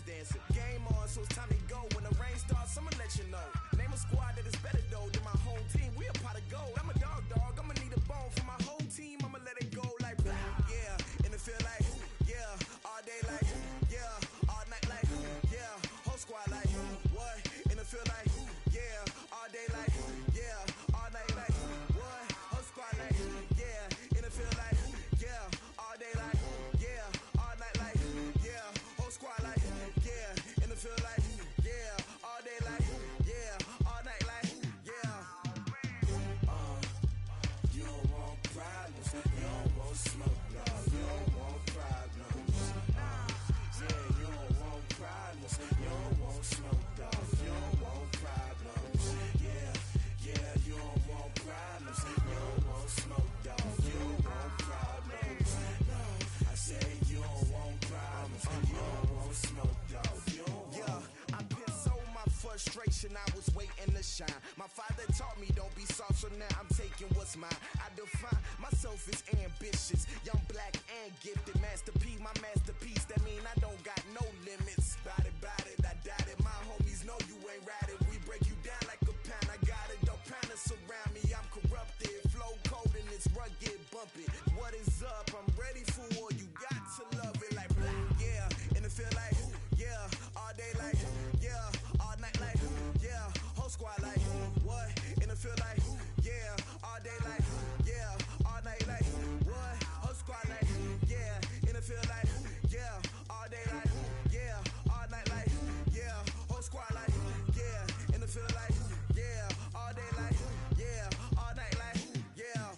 dancing. Game on, so it's time to go. When the rain starts, I'ma let you know. Name a squad that is better though than my home team. We a pot of gold. I'm a dog, I'ma need a bone for my whole team. I'ma let it go like yeah. And it feel like yeah. All day like yeah. All night like yeah. Whole squad like what? And it feel like yeah. All day like yeah. All night like what? Whole squad like yeah. And it feel like yeah. All day like yeah. All night like yeah. Whole squad like yeah. And it feel like yeah. All day like yeah. All night like yeah. You don't want problems. You don't want smoke, no. You don't want problems. Yeah, you don't want problems. You don't want smoke, dog. You don't want problems. Yeah, you don't want problems. You don't want smoke, dog. You don't want problems. No, I say you don't want problems. You don't want smoke, dog. You don't want. Yeah, I've been so my frustration. I was waiting to shine. My father taught me don't be soft, so now I'm taking what's mine. I define myself as ambitious, young, black, and gifted. Master P, my masterpiece. That mean I don't got no limits. Bout it, I doubt it. My homies know you ain't ratted. We break you down like a pound. I got it, don't pound to surround me. I'm corrupted, flow cold and it's rugged, bumpy. What is up? I'm ready for war. You got to love it like yeah. And it feel like yeah. All day like yeah. All night like yeah. Whole squad like what? And it feel like yeah. All day like yeah. All night like what? Whole squad like yeah. And it feel like yeah. All day like yeah. All night like yeah. Whole squad like yeah. And it feel like yeah. All day like yeah. All night like yeah.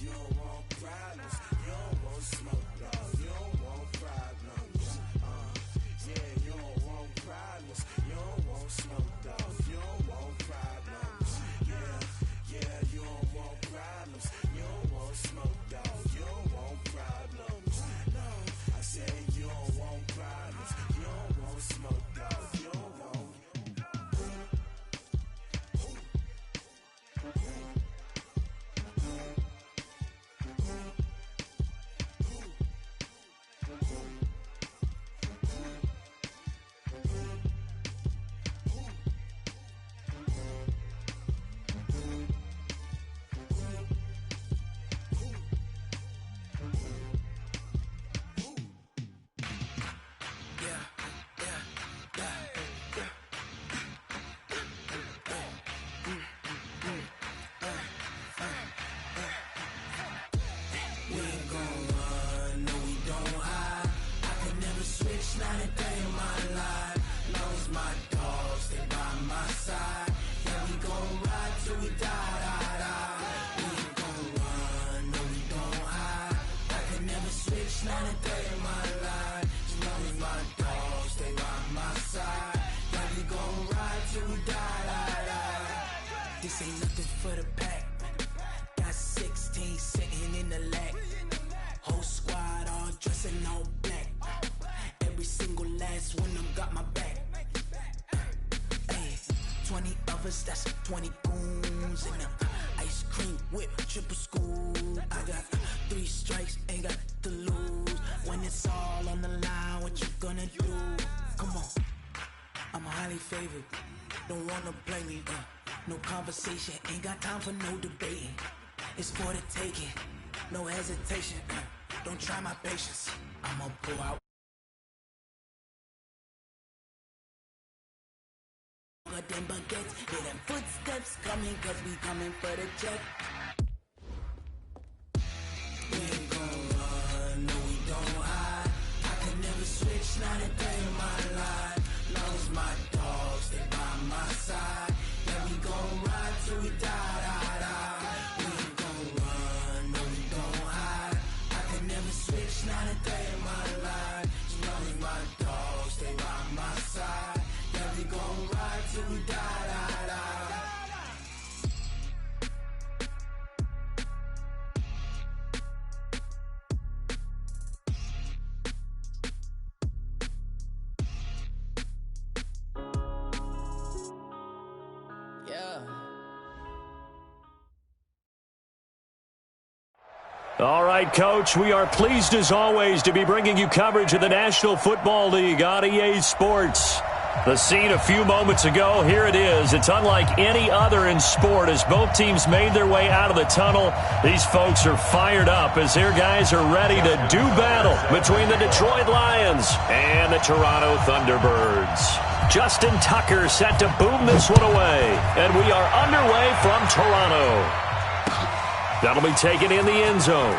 You don't want problems. You don't want smoke, no. You don't want problems. Yeah, you don't want problems. You don't want smoke, dog. You don't want problems. Yeah, you don't want problems. You don't want smoke, dog. You don't want problems. No, I say you don't want problems. You don't want smoke, dog. You don't want. This ain't nothing for the pack. Got 16 sitting in the lag. Whole squad all dressing all black. Every single last one of them got my back. Hey, 20 of us, that's 20 goons in the ice cream whip, triple scoop. I got 3 strikes, ain't got to lose. When it's all on the line, what you gonna do? Come on, I'm highly favored. Don't wanna play me, no conversation, ain't got time for no debating. It's for the taking, no hesitation. Don't try my patience, I'ma pull out. Them baguettes, hear them footsteps coming, cause we coming for the check. We ain't gon' run, no we don't hide. I can never switch, not a day in my life. Long as my dogs stay by my side. Yeah, we gon' ride till we die, die, die. We ain't gon' run, no we don't hide. I can never switch, not a day in my life. As long as my dogs stay by my side. Yeah, we gon' ride till we die, die, die. All right, Coach, we are pleased as always to be bringing you coverage of the National Football League on EA Sports. The scene a few moments ago, here it is. It's unlike any other in sport as both teams made their way out of the tunnel. These folks are fired up as their guys are ready to do battle between the Detroit Lions and the Toronto Thunderbirds. Justin Tucker set to boom this one away, and we are underway from Toronto. That'll be taken in the end zone.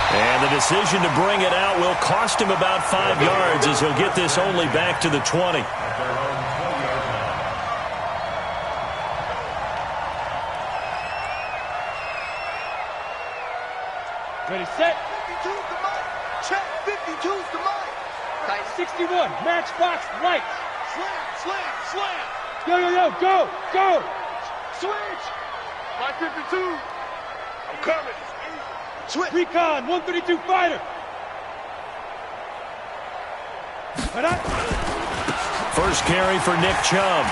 And the decision to bring it out will cost him about 5 yards as he'll get this only back to the 20. Ready, set. 52's the mic. Check. 52's the mic. Tight 61. Matchbox lights. Slam. Yo, go. Switch. My 52. I'm coming. Switch. Recon, 132 fighter. First carry for Nick Chubb.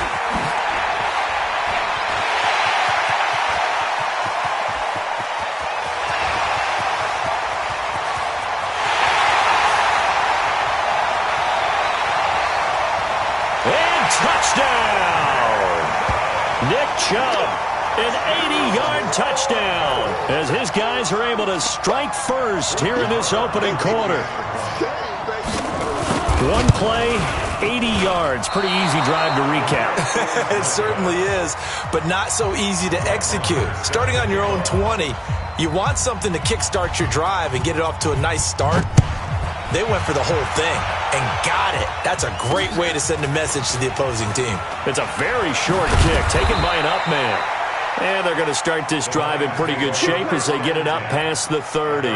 And touchdown! Nick Chubb. An 80-yard touchdown as his guys are able to strike first here in this opening quarter. One play, 80 yards. Pretty easy drive to recap. It certainly is, but not so easy to execute. Starting on your own 20, you want something to kickstart your drive and get it off to a nice start. They went for the whole thing and got it. That's a great way to send a message to the opposing team. It's a very short kick taken by an up man. And they're going to start this drive in pretty good shape as they get it up past the 30.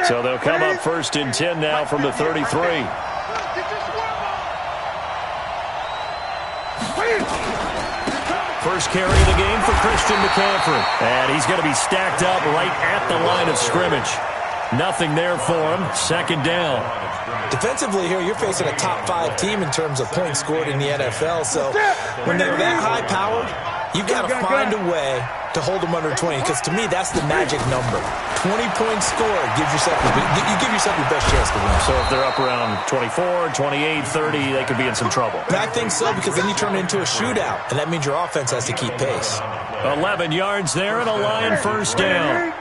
So they'll come up first and 10 now from the 33. First carry of the game for Christian McCaffrey. And he's going to be stacked up right at the line of scrimmage. Nothing there for him. Second down. Defensively here, you're facing a top 5 team in terms of points scored in the NFL. So when they're that high-powered, you've got to find a way to hold them under 20. Because to me, that's the magic number. 20 points scored. You give yourself your best chance to win. So if they're up around 24, 28, 30, they could be in some trouble. And I think so, because then you turn it into a shootout. And that means your offense has to keep pace. 11 yards there and a Lion first down.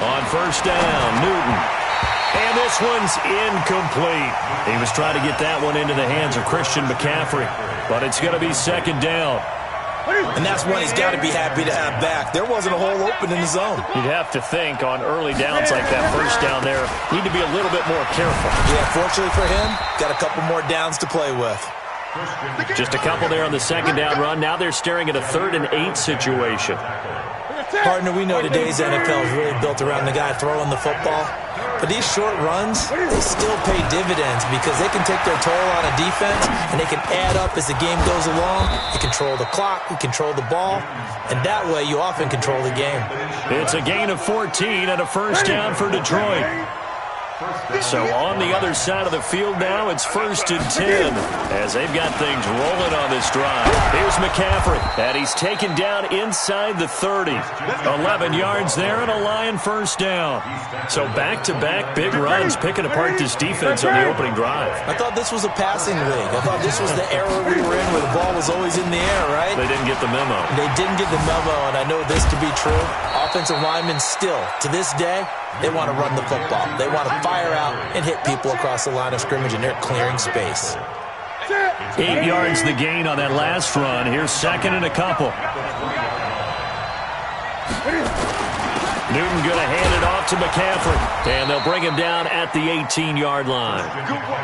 On first down, Newton. And this one's incomplete. He was trying to get that one into the hands of Christian McCaffrey. But it's going to be second down. And that's one he's got to be happy to have back. There wasn't a hole open in the zone. You'd have to think on early downs like that first down there, need to be a little bit more careful. Yeah, fortunately for him, got a couple more downs to play with. Just a couple there on the second down run. Now they're staring at a 3rd and 8 situation. Partner, we know today's NFL is really built around the guy throwing the football. But these short runs, they still pay dividends because they can take their toll on a defense and they can add up as the game goes along. You control the clock, you control the ball, and that way you often control the game. It's a gain of 14 and a first down for Detroit. So on the other side of the field now, it's 1st and 10 as they've got things rolling on this drive. Here's McCaffrey, and he's taken down inside the 30. 11 yards there and a Lion first down. So back-to-back big runs picking apart this defense on the opening drive. I thought this was a passing league. I thought this was the era we were in where the ball was always in the air, right? They didn't get the memo. They didn't get the memo, and I know this to be true. Offensive linemen still, to this day, they want to run the football. They want to fire out and hit people across the line of scrimmage, and they're clearing space. 8 yards the gain on that last run. Here's second and a couple. Newton going to hand it off to McCaffrey. And they'll bring him down at the 18-yard line.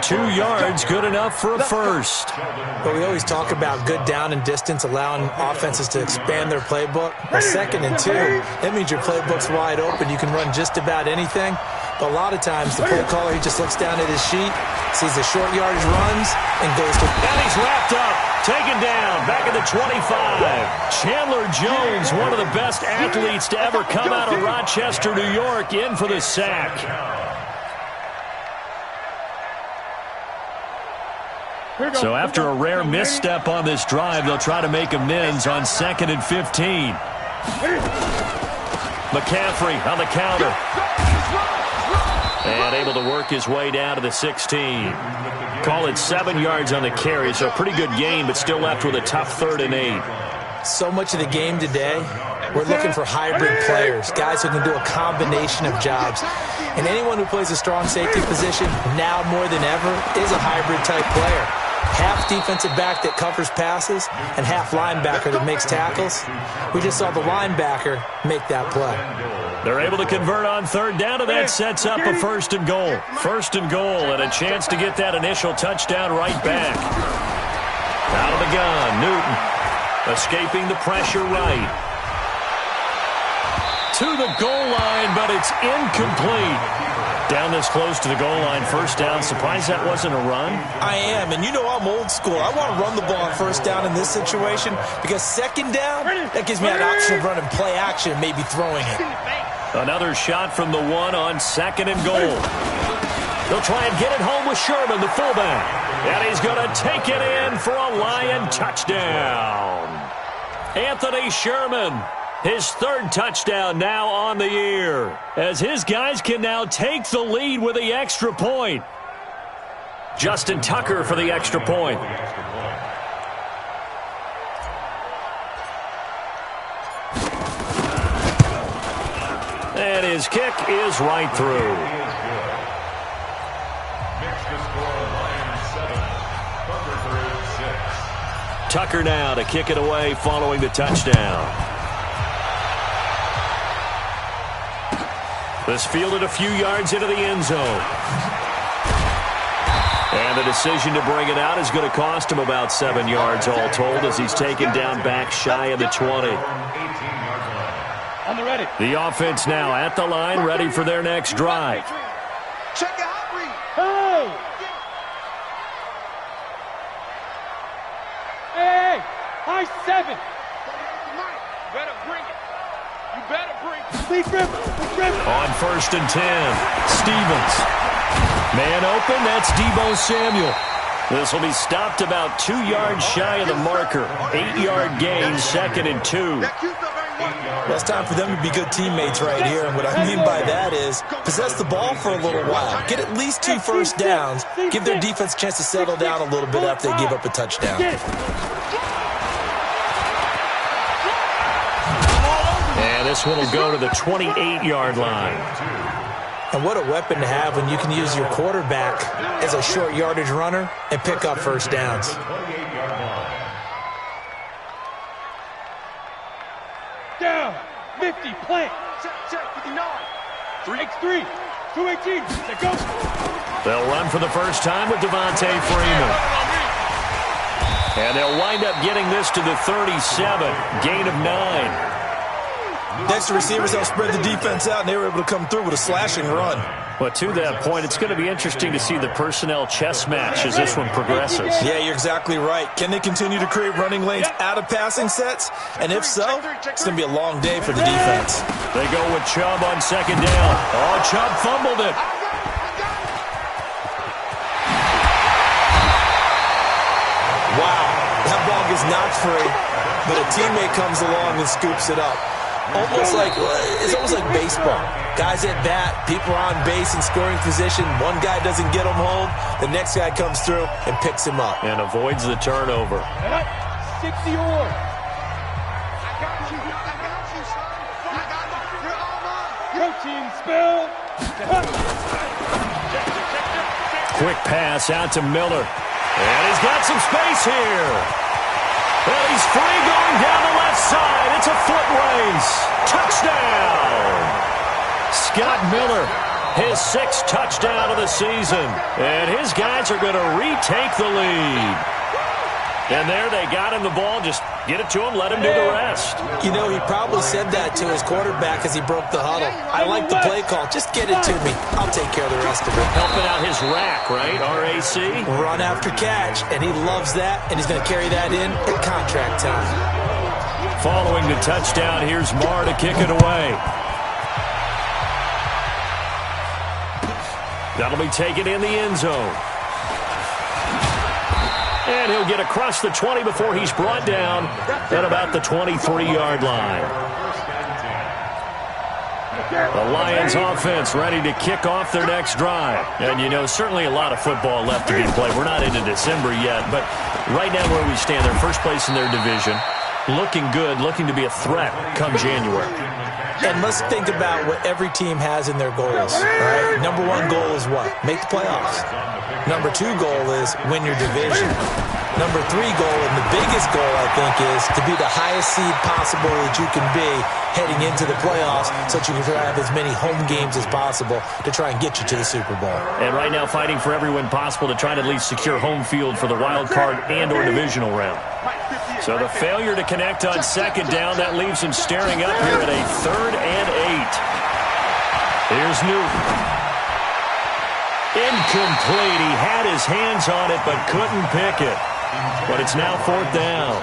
2 yards, good enough for a first. But we always talk about good down and distance, allowing offenses to expand their playbook. Well, 2nd and 2, that means your playbook's wide open. You can run just about anything. But a lot of times, the play caller, he just looks down at his sheet, sees the short yardage runs, and goes to... And he's wrapped up, taken down, back at the 25. Chandler Jones, one of the best athletes to ever come out of Rochester, New York, in for the sack. So after a rare misstep on this drive, they'll try to make amends on 2nd and 15. McCaffrey on the counter. And able to work his way down to the 16. Call it 7 yards on the carry, so a pretty good game, but still left with a tough 3rd and 8. So much of the game today, we're looking for hybrid players, guys who can do a combination of jobs. And anyone who plays a strong safety position, now more than ever, is a hybrid-type player. Half defensive back that covers passes and half linebacker that makes tackles. We just saw the linebacker make that play. They're able to convert on 3rd down, and that sets up a 1st and goal. 1st and goal, and a chance to get that initial touchdown right back. Out of the gun, Newton escaping the pressure right. To the goal line, but it's incomplete. Down this close to the goal line, 1st down. Surprised that wasn't a run? I am, and you know I'm old school. I want to run the ball on 1st down in this situation because 2nd down, that gives me an option of running play action and maybe throwing it. Another shot from the 1 on 2nd and goal. They'll try and get it home with Sherman, the fullback. And he's going to take it in for a Lion touchdown. Anthony Sherman, his 3rd touchdown now on the year, as his guys can now take the lead with the extra point. Justin Tucker for the extra point. And his kick is right through. Tucker now to kick it away following the touchdown. This fielded a few yards into the end zone. And the decision to bring it out is going to cost him about 7 yards all told as he's taken down back shy of the 20. On the ready. The offense now at the line, ready for their next drive. Check it out, Reed. Hey! Hey! High 7. You better bring it. You better bring it. Lead Ripper. On 1st and 10, Stevens. Man open, that's Deebo Samuel. This will be stopped about 2 yards shy of the marker. 8-yard gain, 2nd and 2. Well, it's time for them to be good teammates right here. And what I mean by that is possess the ball for a little while. Get at least 2 first downs. Give their defense a chance to settle down a little bit after they give up a touchdown. And this one will go to the 28-yard line. And what a weapon to have when you can use your quarterback as a short yardage runner and pick up first downs. Down. 50. Plant. Check. 59. 3x3. 218. Let's go. They'll run for the first time with Devontae Freeman. And they'll wind up getting this to the 37. Gain of 9. Next, the receivers help spread the defense out, and they were able to come through with a slashing run. But to that point, it's going to be interesting to see the personnel chess match as this one progresses. Yeah, you're exactly right. Can they continue to create running lanes out of passing sets? And if so, it's going to be a long day for the defense. They go with Chubb on 2nd down. Oh, Chubb fumbled it. Wow, that ball gets knocked free, but a teammate comes along and scoops it up. It's almost like baseball. Guys at bat, people are on base in scoring position. One guy doesn't get him home. The next guy comes through and picks him up. And avoids the turnover. 60 or. Protein spill. Quick pass out to Miller. And he's got some space here. Well, he's free going down the left side. It's a foot race. Touchdown. Scott Miller, his 6th touchdown of the season. And his guys are going to retake the lead. And there they got him the ball. Just get it to him, let him do the rest. You know, he probably said that to his quarterback as he broke the huddle. I like the play call. Just get it to me. I'll take care of the rest of it. Helping out his rack, right? RAC. Run after catch. And he loves that. And he's going to carry that in at contract time. Following the touchdown, here's Marr to kick it away. That'll be taken in the end zone. And he'll get across the 20 before he's brought down at about the 23-yard line. The Lions offense ready to kick off their next drive. And, you know, certainly a lot of football left to be played. We're not into December yet, but right now where we stand, they're first place in their division. Looking good, looking to be a threat come January. And let's think about what every team has in their goals, right? Number one goal is what? Make the playoffs. Number two goal is win your division. Number three goal, and the biggest goal, I think, is to be the highest seed possible that you can be heading into the playoffs so that you can have as many home games as possible to try and get you to the Super Bowl. And right now fighting for every win possible to try to at least secure home field for the wild card and or divisional round. So the failure to connect on second down, that leaves him staring up here at a 3rd and 8. Here's Newton. Incomplete. He had his hands on it but couldn't pick it. But it's now 4th down.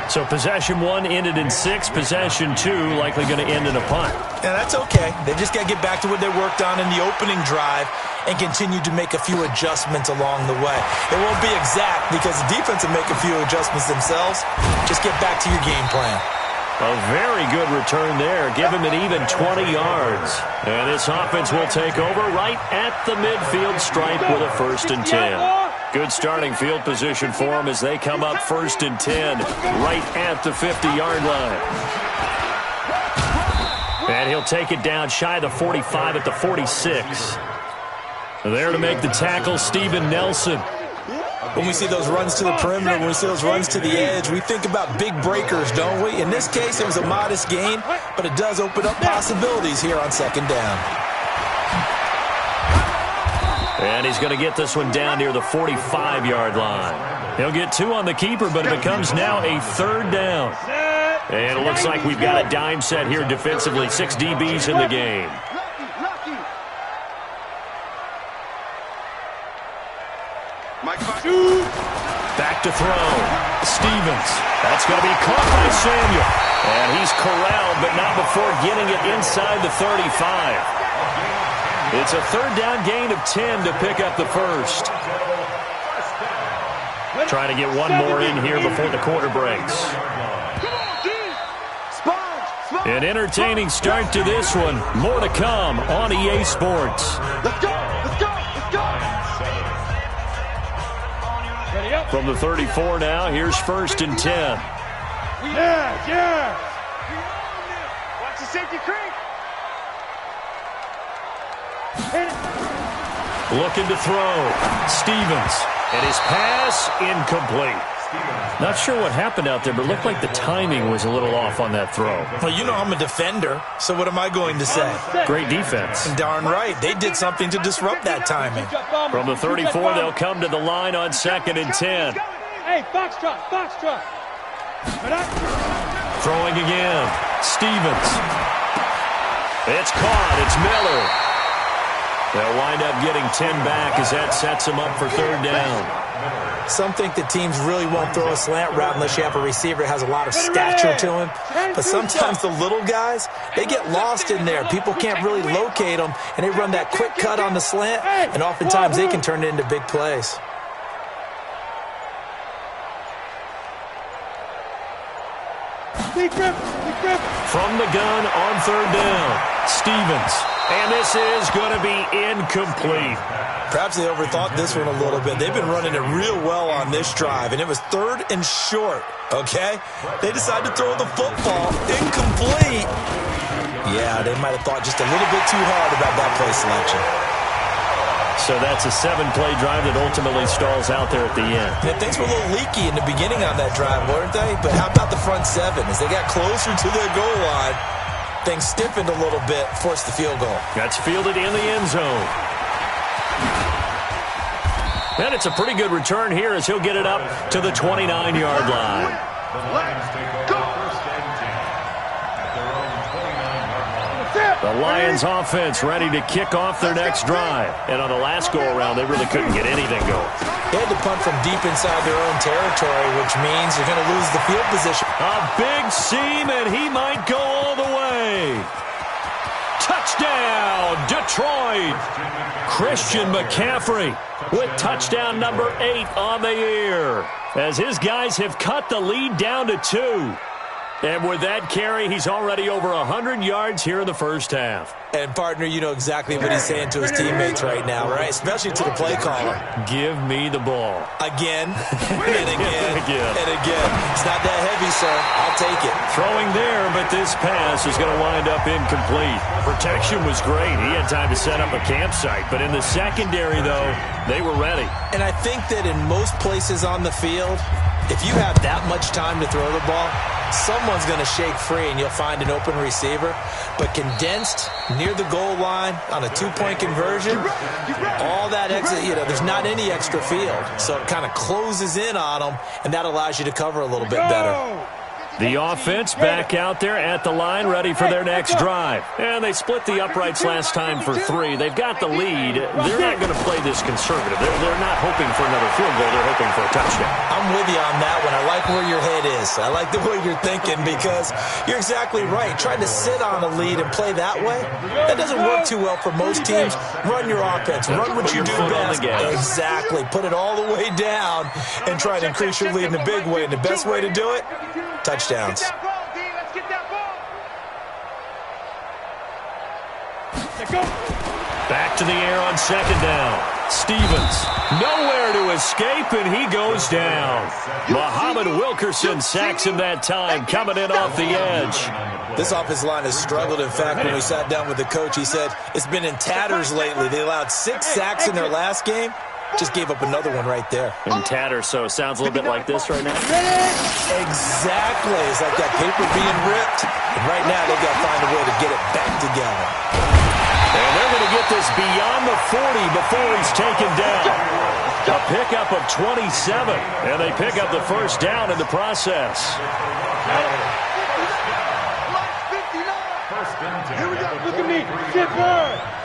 So possession 1 ended in 6. Possession 2 likely going to end in a punt. Yeah, that's okay. They just got to get back to what they worked on in the opening drive and continue to make a few adjustments along the way. It won't be exact because the defense will make a few adjustments themselves. Just get back to your game plan. A very good return there. Give him an even 20 yards. And this offense will take over right at the midfield stripe with a 1st and 10. Good starting field position for them as they come up 1st and 10 right at the 50-yard line. And he'll take it down shy of the 45 at the 46. There to make the tackle, Steven Nelson. When we see those runs to the perimeter, when we see those runs to the edge, we think about big breakers, don't we? In this case, it was a modest gain, but it does open up possibilities here on 2nd down. And he's going to get this one down near the 45-yard line. He'll get 2 on the keeper, but it becomes now a 3rd down. And it looks like we've got a dime set here defensively. 6 DBs in the game. Back to throw. Stevens. That's going to be caught by Samuel. And he's corralled, but not before getting it inside the 35. It's a 3rd down gain of 10 to pick up the 1st. Trying to get one more in here before the quarter breaks. An entertaining start to this one. More to come on EA Sports. Let's go! Let's go! Let's go! From the 34 now, here's 1st and 10. Yeah! Watch the safety creek! Looking to throw. Stevens. And his pass incomplete. Not sure what happened out there, but it looked like the timing was a little off on that throw. Well, you know I'm a defender, so what am I going to say? Great defense. Darn right. They did something to disrupt that timing. From the 34, they'll come to the line on 2nd and 10. Hey, Foxtrot! Throwing again. Stevens. It's caught. It's Miller. They'll wind up getting 10 back as that sets them up for 3rd down. Some think that teams really won't throw a slant route unless you have a receiver that has a lot of stature to him. But sometimes the little guys, they get lost in there. People can't really locate them, and they run that quick cut on the slant, and oftentimes they can turn it into big plays. From the gun on 3rd down, Stevens. And this is going to be incomplete. Perhaps they overthought this one a little bit. They've been running it real well on this drive, and it was 3rd and short, okay? They decided to throw the football incomplete. Yeah, they might have thought just a little bit too hard about that play selection. So that's a 7-play drive that ultimately stalls out there at the end. Yeah, things were a little leaky in the beginning on that drive, weren't they? But how about the front 7? As they got closer to their goal line, things stiffened a little bit, forced the field goal. That's fielded in the end zone. And it's a pretty good return here as he'll get it up to the 29-yard line. The Lions offense ready to kick off their next drive. And on the last go-around, they really couldn't get anything going. They had to punt from deep inside their own territory, which means you're going to lose the field position. A big seam, and he might go all the way. Touchdown! Touchdown, Detroit! Christian McCaffrey with touchdown number 8 on the year, as his guys have cut the lead down to 2. And with that carry, he's already over 100 yards here in the first half. And, partner, you know exactly what he's saying to his teammates right now, right? Especially to the play caller. Give me the ball. Again, and again, and again. It's not that heavy, sir. I'll take it. Throwing there, but this pass is going to wind up incomplete. Protection was great. He had time to set up a campsite. But in the secondary, though, they were ready. And I think that in most places on the field, if you have that much time to throw the ball, someone's going to shake free and you'll find an open receiver. But condensed near the goal line on a 2-point conversion, all that exit, there's not any extra field. So it kind of closes in on them, and that allows you to cover a little bit better. The offense back out there at the line, ready for their next drive. And they split the uprights last time for 3. They've got the lead. They're not going to play this conservative. They're not hoping for another field goal. They're hoping for a touchdown. I'm with you on that one. I like where your head is. I like the way you're thinking, because you're exactly right. Trying to sit on a lead and play that way, that doesn't work too well for most teams. Run your offense. Run what you do best. Exactly. Put it all the way down and try to increase your lead in a big way. And the best way to do it, touchdowns. Back to the air on second down. Stevens, nowhere to escape, and he goes down. Muhammad Wilkerson sacks him that time, coming in off the edge. This offensive line has struggled. In fact, when we sat down with the coach, he said it's been in tatters lately. They allowed 6 sacks in their last game. Just gave up another one right there. In tatters, so it sounds a little bit like this right now. Exactly. It's like that paper being ripped. And right now, they've got to find a way to get it back together. And they're going to get this beyond the 40 before he's taken down. A pickup of 27, and they pick up the first down in the process. Here we go. Look at me. Zipper.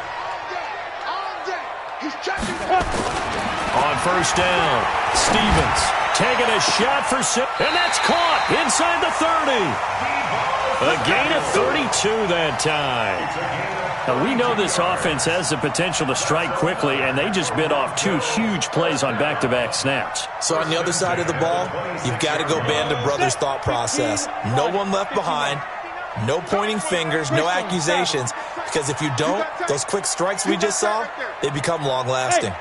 On first down, Stevens taking a shot for 6, and that's caught inside the 30. A gain of 32 that time. Now, we know this offense has the potential to strike quickly, and they just bit off 2 huge plays on back-to-back snaps. So on the other side of the ball, you've got to go Band of Brothers thought process. No one left behind. No pointing fingers, no accusations, because if you don't, those quick strikes we just saw, they become long-lasting.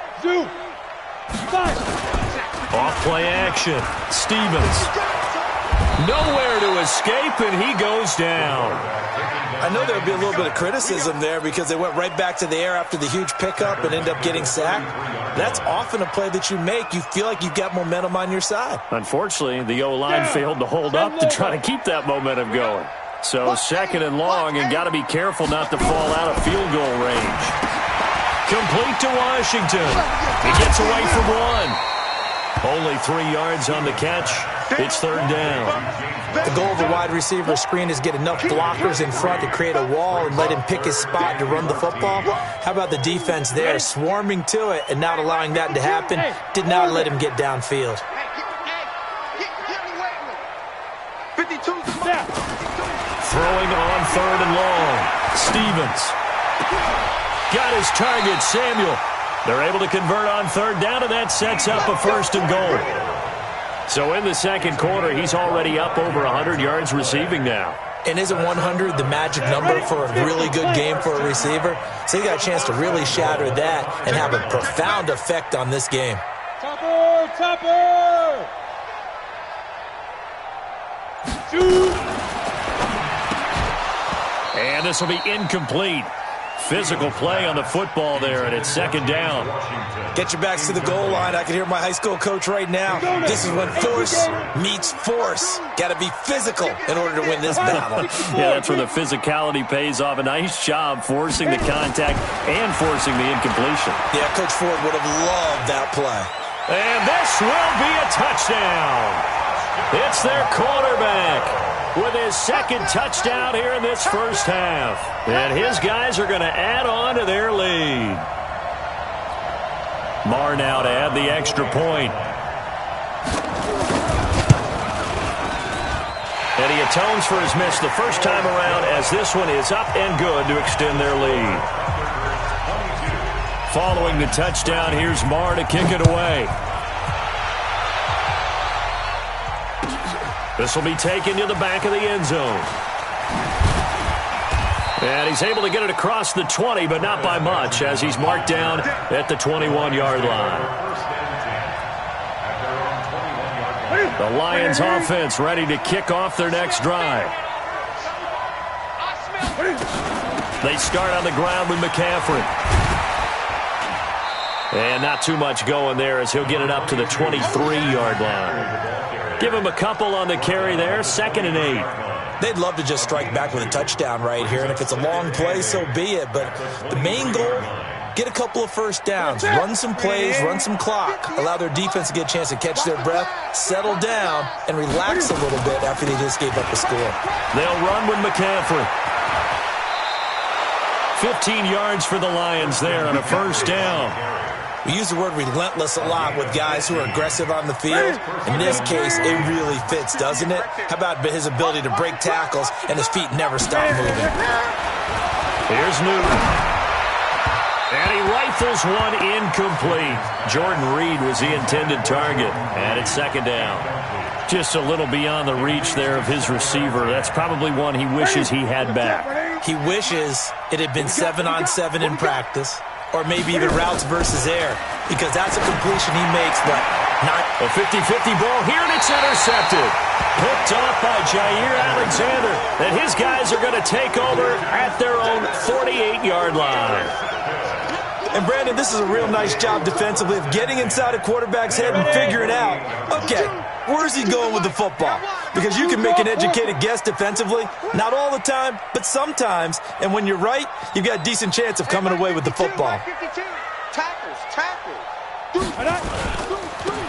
Off play action. Stevens. Nowhere to escape, and he goes down. I know there would be a little bit of criticism there because they went right back to the air after the huge pickup and ended up getting sacked. That's often a play that you make. You feel like you've got momentum on your side. Unfortunately, the O-line failed to hold up to try to keep that momentum going. So second and long, and got to be careful not to fall out of field goal range. Complete to Washington. He gets away from 1. Only 3 yards on the catch. It's third down. The goal of the wide receiver screen is get enough blockers in front to create a wall and let him pick his spot to run the football. How about the defense there, swarming to it and not allowing that to happen? Did not let him get downfield. Throwing on third and long. Stevens. Got his target, Samuel. They're able to convert on third down, and that sets up a first and goal. So in the second quarter, he's already up over 100 yards receiving now. And isn't 100 the magic number for a really good game for a receiver? So he got a chance to really shatter that and have a profound effect on this game. Topper! Shoot! And this will be incomplete. Physical play on the football there, and it's second down. Get your backs to the goal line. I can hear my high school coach right now. This is when force meets force. Got to be physical in order to win this battle. Yeah, that's where the physicality pays off. A nice job forcing the contact and forcing the incompletion. Yeah, Coach Ford would have loved that play. And this will be a touchdown. It's their quarterback with his second touchdown here in this first half. And his guys are going to add on to their lead. Marr now to add the extra point. And he atones for his miss the first time around as this one is up and good to extend their lead. Following the touchdown, here's Marr to kick it away. This will be taken to the back of the end zone. And he's able to get it across the 20, but not by much, as he's marked down at the 21-yard line. The Lions offense ready to kick off their next drive. They start on the ground with McCaffrey. And not too much going there as he'll get it up to the 23-yard line. Give him a couple on the carry there, 2nd and 8. They'd love to just strike back with a touchdown right here, and if it's a long play, so be it. But the main goal, get a couple of first downs, run some plays, run some clock, allow their defense to get a chance to catch their breath, settle down, and relax a little bit after they just gave up a score. They'll run with McCaffrey. 15 yards for the Lions there on a first down. We use the word relentless a lot with guys who are aggressive on the field. In this case, it really fits, doesn't it? How about his ability to break tackles and his feet never stop moving? Here's Newton. And he rifles one incomplete. Jordan Reed was the intended target. And it's 2nd down. Just a little beyond the reach there of his receiver. That's probably one he wishes he had back. He wishes it had been 7-on-7 in practice. Or maybe even routes versus air, because that's a completion he makes, but not a 50-50 ball here, and it's intercepted. Picked off by Jair Alexander, and his guys are going to take over at their own 48-yard line. And, Brandon, this is a real nice job defensively of getting inside a quarterback's head and figuring out, okay, where's he going with the football? Because you can make an educated guess defensively, not all the time, but sometimes. And when you're right, you've got a decent chance of coming away with the football.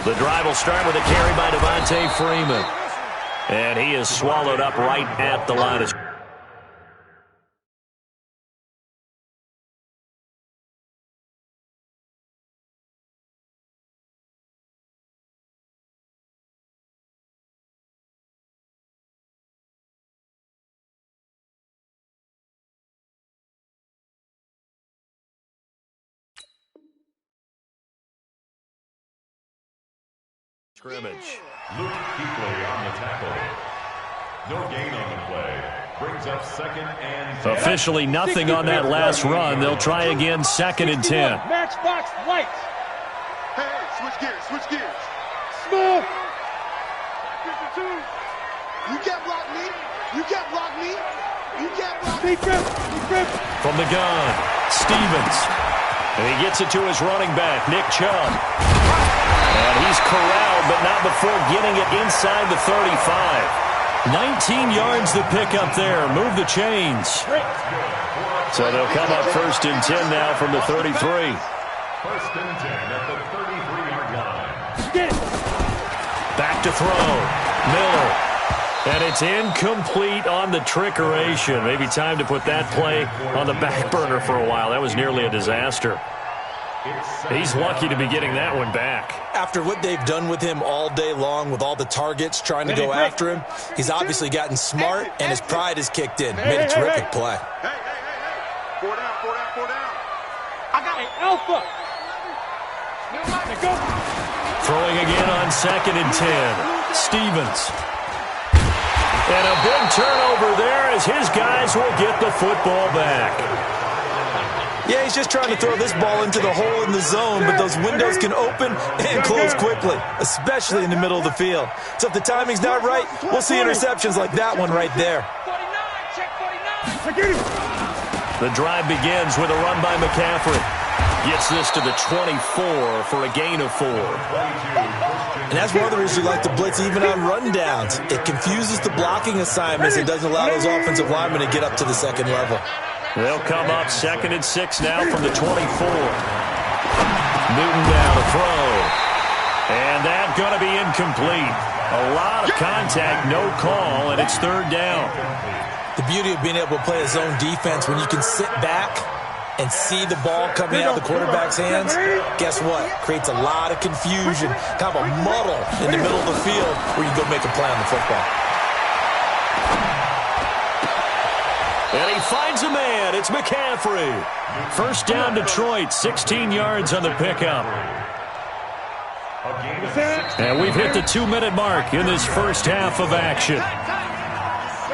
The drive will start with a carry by Devontae Freeman. And he is swallowed up right at the line of scrimmage. Luke Kuechly on the tackle. No gain on the play. Brings up 2nd and 10. Officially nothing on that last run. They'll try again, 2nd and 10. Matchbox lights. Hey, switch gears, switch gears. Smooth. You can't block me. You can't block me. You can't block me. From the gun, Stevens. And he gets it to his running back, Nick Chubb. And he's corralled, but not before getting it inside the 35. 19 yards to pick up there. Move the chains. So they'll come up 1st and 10 now from the 33. 1st and 10 at the 33-yard line. Back to throw. Miller. And it's incomplete on the trickeration. Maybe time to put that play on the back burner for a while. That was nearly a disaster. He's lucky to be getting that one back. After what they've done with him all day long, with all the targets trying to go after him, he's obviously gotten smart, and his pride has kicked in. Made a terrific play. Hey. 4 down. I got an alpha. Throwing again on 2nd and 10. Stevens. And a big turnover there as his guys will get the football back. Yeah, he's just trying to throw this ball into the hole in the zone, but those windows can open and close quickly, especially in the middle of the field. So if the timing's not right, we'll see interceptions like that one right there. 49. The drive begins with a run by McCaffrey. Gets this to the 24 for a gain of 4. And that's one of the reasons we like to blitz even on rundowns. It confuses the blocking assignments and doesn't allow those offensive linemen to get up to the second level. They'll come up 2nd and 6 now from the 24. Newton down to throw. And that's going to be incomplete. A lot of contact, no call, and it's 3rd down. The beauty of being able to play a zone defense when you can sit back and see the ball coming out of the quarterback's hands, guess what? Creates a lot of confusion, kind of a muddle in the middle of the field where you go make a play on the football. finds a man. It's McCaffrey. First down, Detroit. 16 yards on the pickup. And we've hit the 2-minute mark in this first half of action.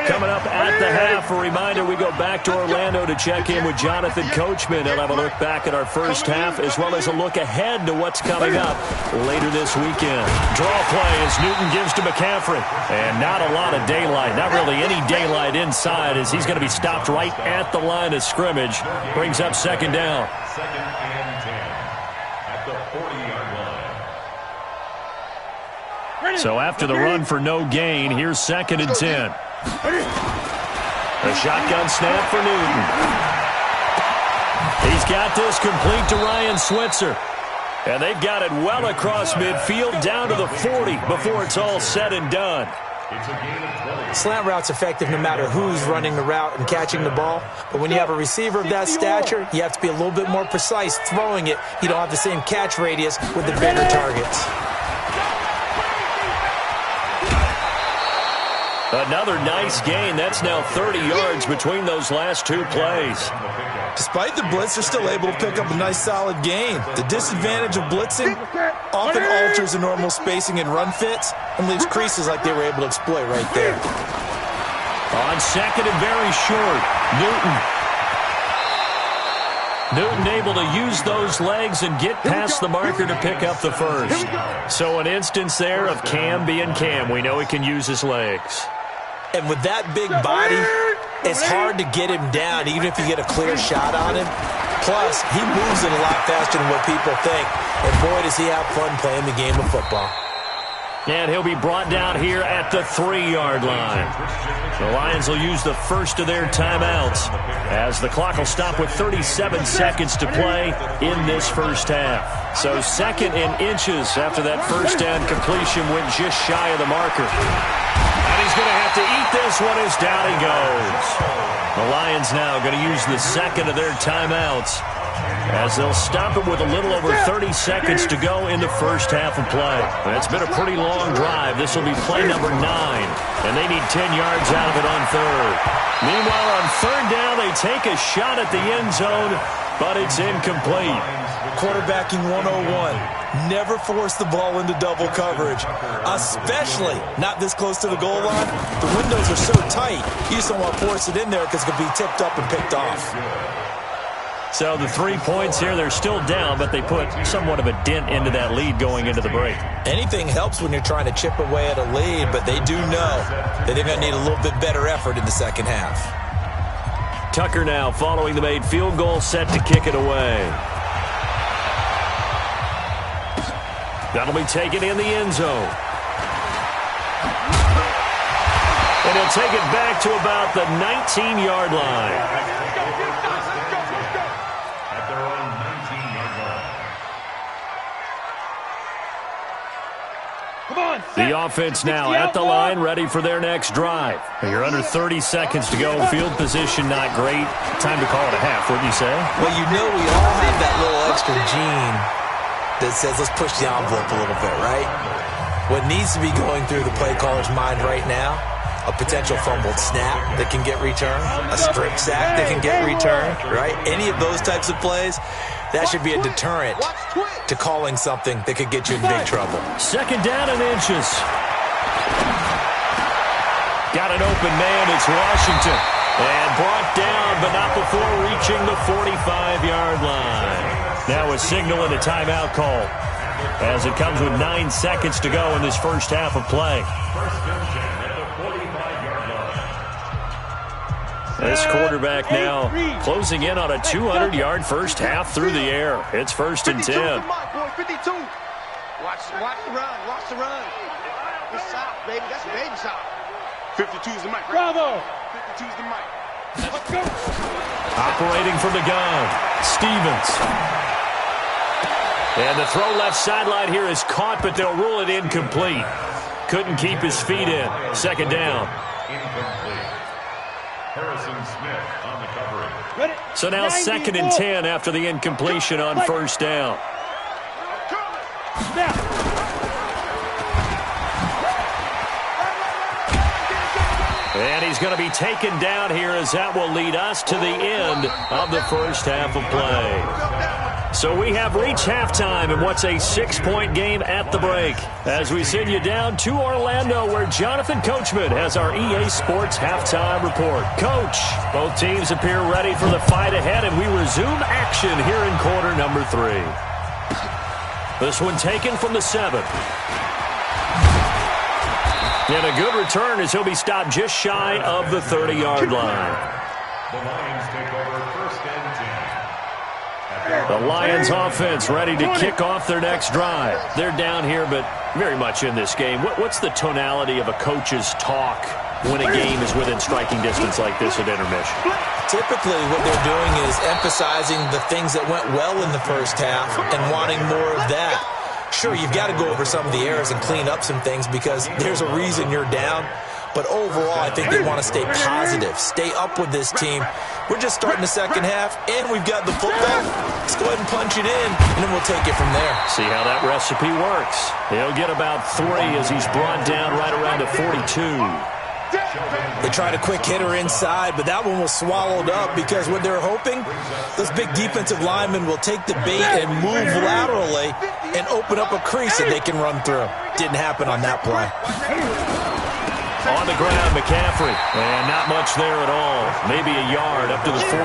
Coming up at the half, a reminder, we go back to Orlando to check in with Jonathan Coachman. He'll have a look back at our first half as well as a look ahead to what's coming up later this weekend. Draw play as Newton gives to McCaffrey. And not a lot of daylight, not really any daylight inside as he's going to be stopped right at the line of scrimmage. Brings up second down. Second and 10 at the 40-yard line. So after the run for no gain, here's second and 10. A shotgun snap for Newton. He's got this complete to Ryan Switzer. And they've got it well across midfield down to the 40 before it's all said and done. Slant route's effective no matter who's running the route and catching the ball. But when you have a receiver of that stature, you have to be a little bit more precise throwing it. You don't have the same catch radius with the bigger targets. Another nice gain. That's now 30 yards between those last two plays. Despite the blitz, they're still able to pick up a nice solid gain. The disadvantage of blitzing often alters the normal spacing and run fits and leaves creases like they were able to exploit right there. On second and very short, Newton able to use those legs and get past the marker to pick up the first. So an instance there of Cam being Cam. We know he can use his legs. And with that big body, it's hard to get him down, even if you get a clear shot on him. Plus, he moves it a lot faster than what people think. And boy, does he have fun playing the game of football. And he'll be brought down here at the 3-yard line. The Lions will use the first of their timeouts as the clock will stop with 37 seconds to play in this first half. So second and inches after that first down completion went just shy of the marker. And he's going to have to eat this one as down he goes. The Lions now going to use the second of their timeouts as they'll stop it with a little over 30 seconds to go in the first half of play. It's been a pretty long drive. This will be play number 9, and they need 10 yards out of it on third. Meanwhile, on third down, they take a shot at the end zone, but it's incomplete. Quarterbacking 101. Never force the ball into double coverage, especially not this close to the goal line. The windows are so tight, you just don't want to force it in there because it could be tipped up and picked off. So the 3 points here, they're still down, but they put somewhat of a dent into that lead going into the break. Anything helps when you're trying to chip away at a lead, but they do know that they're going to need a little bit better effort in the second half. Tucker now following the made field goal, set to kick it away. That'll be taken in the end zone. And he'll take it back to about the 19-yard line. The offense now at the line, ready for their next drive. You're under 30 seconds to go. Field position not great. Time to call it a half, wouldn't you say? Well, you know we all have that little extra gene that says let's push the envelope a little bit, right? What needs to be going through the play caller's mind right now, a potential fumbled snap that can get returned, a strip sack that can get returned, right? Any of those types of plays, that should be a deterrent to calling something that could get you in big trouble. Second down and inches. Got an open man. It's Washington. And brought down, but not before reaching the 45-yard line. Now a signal and a timeout call as it comes with 9 seconds to go in this first half of play. This quarterback now closing in on a 200-yard first half through the air. It's first and 10. 52. Watch the run. Watch the run. It's south, baby. That's baby south. 52's the mic. Bravo. 52's the mic. Let's go. Operating from the gun, Stevens. And the throw left sideline here is caught, but they'll rule it incomplete. Couldn't keep his feet in. Second down. Incomplete. Harrison Smith on the covering. So now second and 10 after the incompletion on first down. And he's going to be taken down here as that will lead us to the end of the first half of play. So we have reached halftime in what's a 6-point game at the break. As we send you down to Orlando, where Jonathan Coachman has our EA Sports halftime report. Coach, both teams appear ready for the fight ahead, and we resume action here in quarter number 3. This one taken from the 7. And a good return as he'll be stopped just shy of the 30-yard line. The Lions take over first and 10. The Lions offense ready to kick off their next drive. They're down here, but very much in this game. What's the tonality of a coach's talk when a game is within striking distance like this at intermission? Typically, what they're doing is emphasizing the things that went well in the first half and wanting more of that. Sure, you've got to go over some of the errors and clean up some things because there's a reason you're down. But overall, I think they want to stay positive, stay up with this team. We're just starting the second half, and we've got the football. Let's go ahead and punch it in, and then we'll take it from there. See how that recipe works. He'll get about 3 as he's brought down right around the 42. They tried a quick hitter inside, but that one was swallowed up because what they're hoping, those big defensive linemen will take the bait and move laterally and open up a crease that they can run through. Didn't happen on that play. On the ground, McCaffrey. And not much there at all. Maybe a yard up to the 43.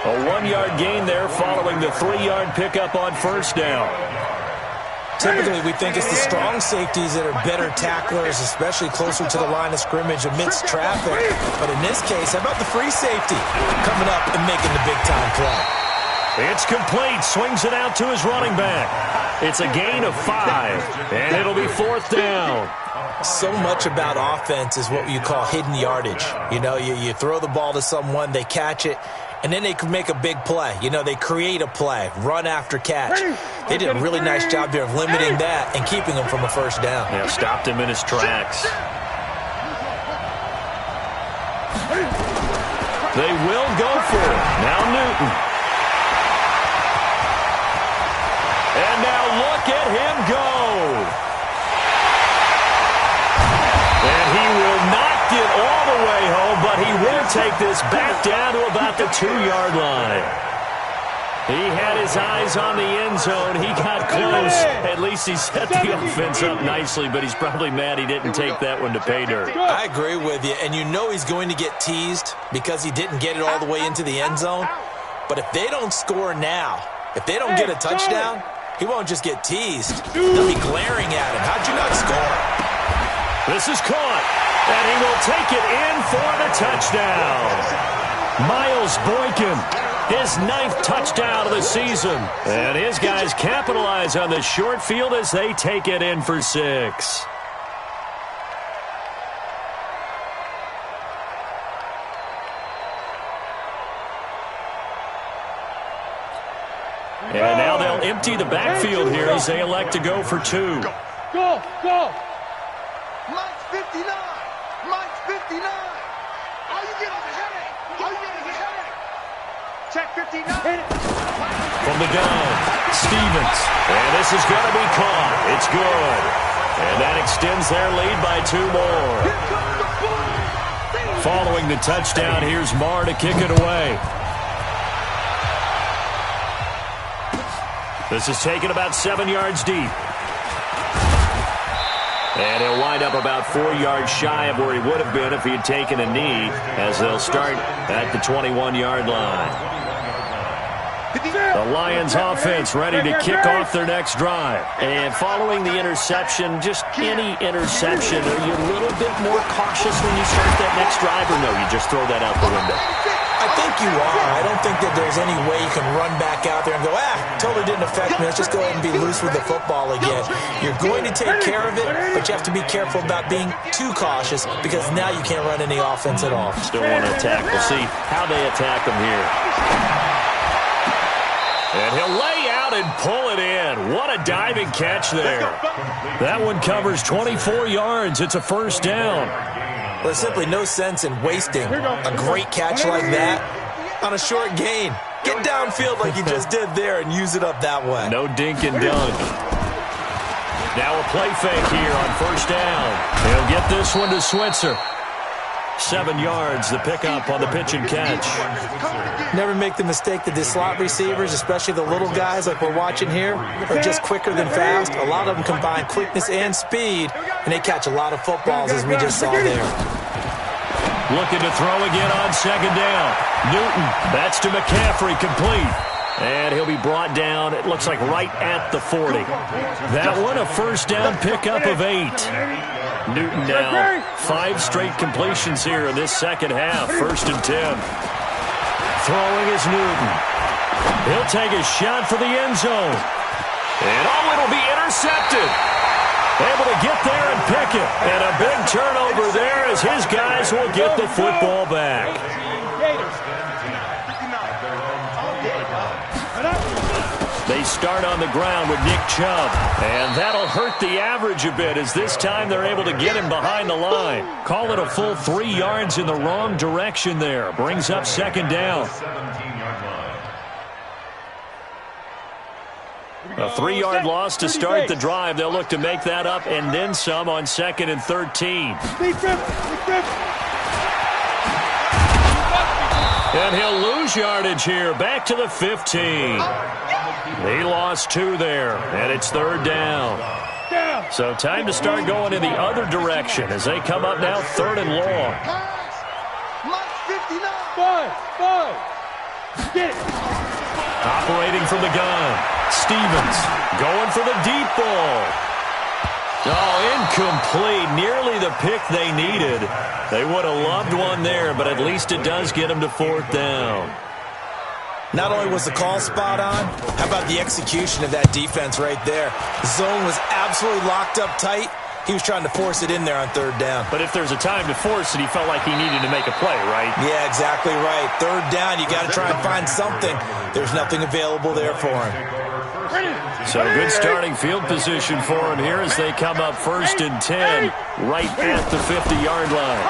A 1-yard gain there following the 3-yard pickup on first down. Typically, we think it's the strong safeties that are better tacklers, especially closer to the line of scrimmage amidst traffic. But in this case, how about the free safety coming up and making the big-time play? It's complete. Swings it out to his running back. It's a gain of 5, and it'll be 4th down. So much about offense is what you call hidden yardage. You know, you throw the ball to someone, they catch it, and then they can make a big play. You know, they create a play, run after catch. They did a really nice job there of limiting that and keeping him from a first down. Yeah, stopped him in his tracks. They will go for it. Now Newton. And now look at him go. And he will not get all the way home, but he will take this back down to about the 2-yard line. He had his eyes on the end zone. He got close. At least he set the offense up nicely, but he's probably mad he didn't take that one to pay dirt. I agree with you, and you know he's going to get teased because he didn't get it all the way into the end zone. But if they don't score now, if they don't get a touchdown, he won't just get teased. They'll be glaring at him. How'd you not score? This is caught, and he will take it in for the touchdown. Miles Boykin, his 9th touchdown of the season. And his guys capitalize on the short field as they take it in for 6. And now they'll empty the backfield here as they elect to go for 2. Go, go. Mike's 59. Mike's 59. All you get is a headache. All you get is a headache. Check 59. From the gun, Stevens. And this is going to be caught. It's good. And that extends their lead by 2 more. Following the touchdown, here's Marr to kick it away. This is taken about 7 yards deep. And he'll wind up about 4 yards shy of where he would have been if he had taken a knee, as they'll start at the 21-yard line. The Lions offense ready to kick off their next drive. And following the interception, just any interception, are you a little bit more cautious when you start that next drive, or no, you just throw that out the window? I think you are. I don't think that there's any way you can run back out there and go, totally didn't affect me. Let's just go ahead and be loose with the football again. You're going to take care of it, but you have to be careful about being too cautious because now you can't run any offense at all. Still want to attack. We'll see how they attack them here. And he'll lay out and pull it in. What a diving catch there. That one covers 24 yards. It's a first down. There's simply no sense in wasting a great catch like that on a short gain. Get downfield like you just did there and use it up that way. No dink and dunk. Now a play fake here on first down. He'll get this one to Switzer. 7 yards, the pickup on the pitch and catch. Never make the mistake that the slot receivers, especially the little guys like we're watching here, are just quicker than fast. A lot of them combine quickness and speed, and they catch a lot of footballs, as we just saw there. Looking to throw again on 2nd down. Newton, that's to McCaffrey, complete. And he'll be brought down, it looks like right at the 40. That one, a 1st down pickup of 8. Newton now, 5 straight completions here in this 2nd half. 1st and 10. Throwing is Newton. He'll take a shot for the end zone. And it'll be intercepted. Able to get there and pick it. And a big turnover there as his guys will get the football back. They start on the ground with Nick Chubb, and that'll hurt the average a bit as this time they're able to get him behind the line. Call it a full 3 yards in the wrong direction there. Brings up 2nd down. A 3-yard loss to start the drive. They'll look to make that up and then some on 2nd and 13. And he'll lose yardage here. Back to the 15. He lost 2 there, and it's 3rd down. So time to start going in the other direction as they come up now 3rd and long. Get it. Operating from the gun. Stevens going for the deep ball. Oh, incomplete. Nearly the pick they needed. They would have loved one there, but at least it does get them to 4th down. Not only was the call spot on, how about the execution of that defense right there? The zone was absolutely locked up tight. He was trying to force it in there on 3rd down. But if there's a time to force it, he felt like he needed to make a play, right? Yeah, exactly right. 3rd down, you got to try and find something. There's nothing available there for him. So good starting field position for him here as they come up 1st and 10 right at the 50-yard line.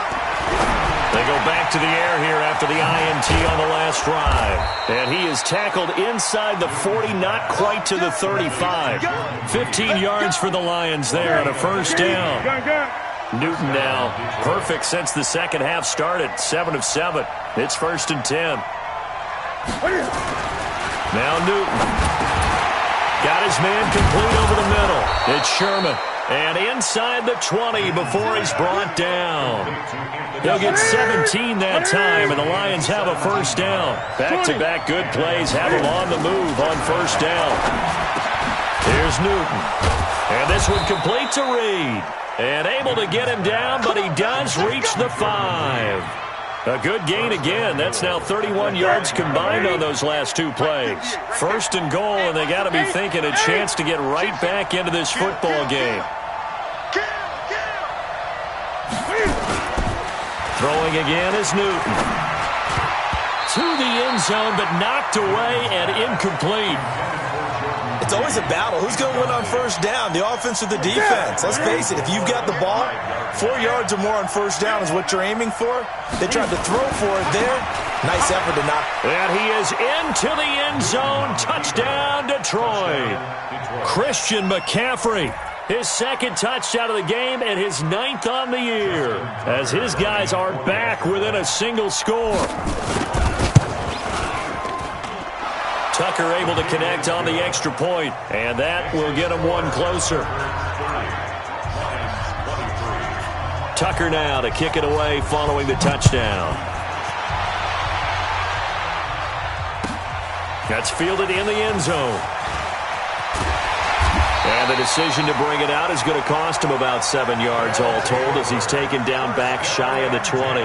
They go back to the air here after the INT on the last drive. And he is tackled inside the 40, not quite to the 35. 15 yards for the Lions there on a 1st down. Newton now perfect since the 2nd half started. 7 of 7. It's 1st and 10. Now Newton. Got his man complete over the middle. It's Sherman. And inside the 20 before he's brought down. He'll get 17 that time, and the Lions have a 1st down. Back-to-back good plays have him on the move on 1st down. Here's Newton. And this one complete to Reed. And able to get him down, but he does reach the 5. A good gain again. That's now 31 yards combined on those last 2 plays. 1st and goal, and they got to be thinking a chance to get right back into this football game. Throwing again is Newton. To the end zone, but knocked away and incomplete. It's always a battle. Who's going to win on 1st down, the offense or the defense? Let's face it, if you've got the ball, 4 yards or more on 1st down is what you're aiming for. They tried to throw for it there. Nice effort to knock. And he is into the end zone. Touchdown, Detroit. Christian McCaffrey. His 2nd touchdown of the game and his 9th on the year. As his guys are back within a single score. Tucker able to connect on the extra point, and that will get him one closer. Tucker now to kick it away following the touchdown. That's fielded in the end zone. And the decision to bring it out is going to cost him about 7 yards all told as he's taken down back shy of the 20.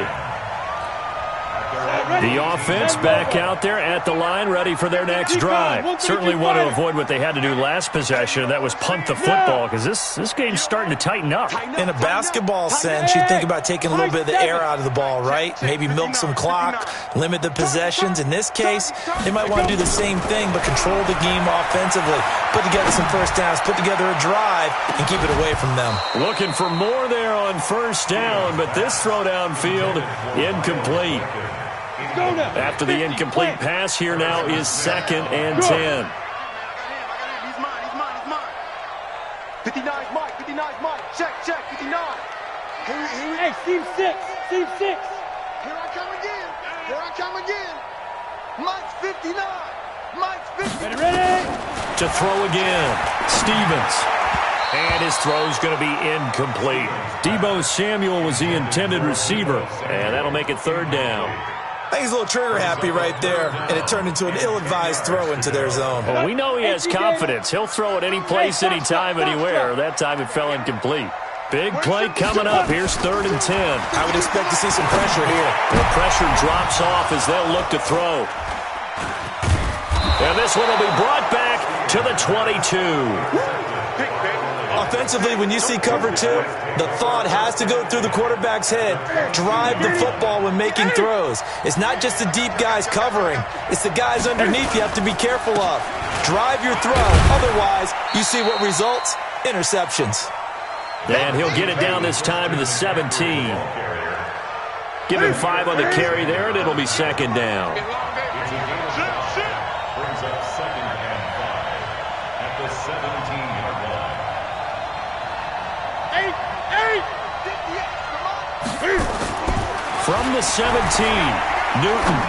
The offense back out there at the line, ready for their next drive. Certainly want to avoid what they had to do last possession, and that was punt the football, because this game's starting to tighten up. In a basketball sense, you think about taking a little bit of the air out of the ball, right? Maybe milk some clock, limit the possessions. In this case, they might want to do the same thing, but control the game offensively. Put together some 1st downs, put together a drive, and keep it away from them. Looking for more there on 1st down, but this throw downfield, incomplete. After the incomplete pass, here now is 2nd and 10. He's mine. 59's Mike. Check, 59. Hey, seam 6. Here I come again. Here I come again. Mike's 59. Mike's 59. Ready? To throw again. Stevens. And his throw's going to be incomplete. Deebo Samuel was the intended receiver, and that'll make it third down. I think he's a little trigger happy right there, and it turned into an ill-advised throw into their zone. Well, we know he has confidence. He'll throw it any place, anytime, anywhere. That time it fell incomplete. Big play coming up. Here's 3rd and 10. I would expect to see some pressure here. The pressure drops off as they'll look to throw. And this one will be brought back to the 22. Offensively, when you see cover 2, the thought has to go through the quarterback's head. Drive the football when making throws. It's not just the deep guys covering. It's the guys underneath you have to be careful of. Drive your throw. Otherwise, you see what results? Interceptions. And he'll get it down this time to the 17. Give him 5 on the carry there, and it'll be 2nd down. Brings up 2nd and 5 at the 17-yard line. From the 17, Newton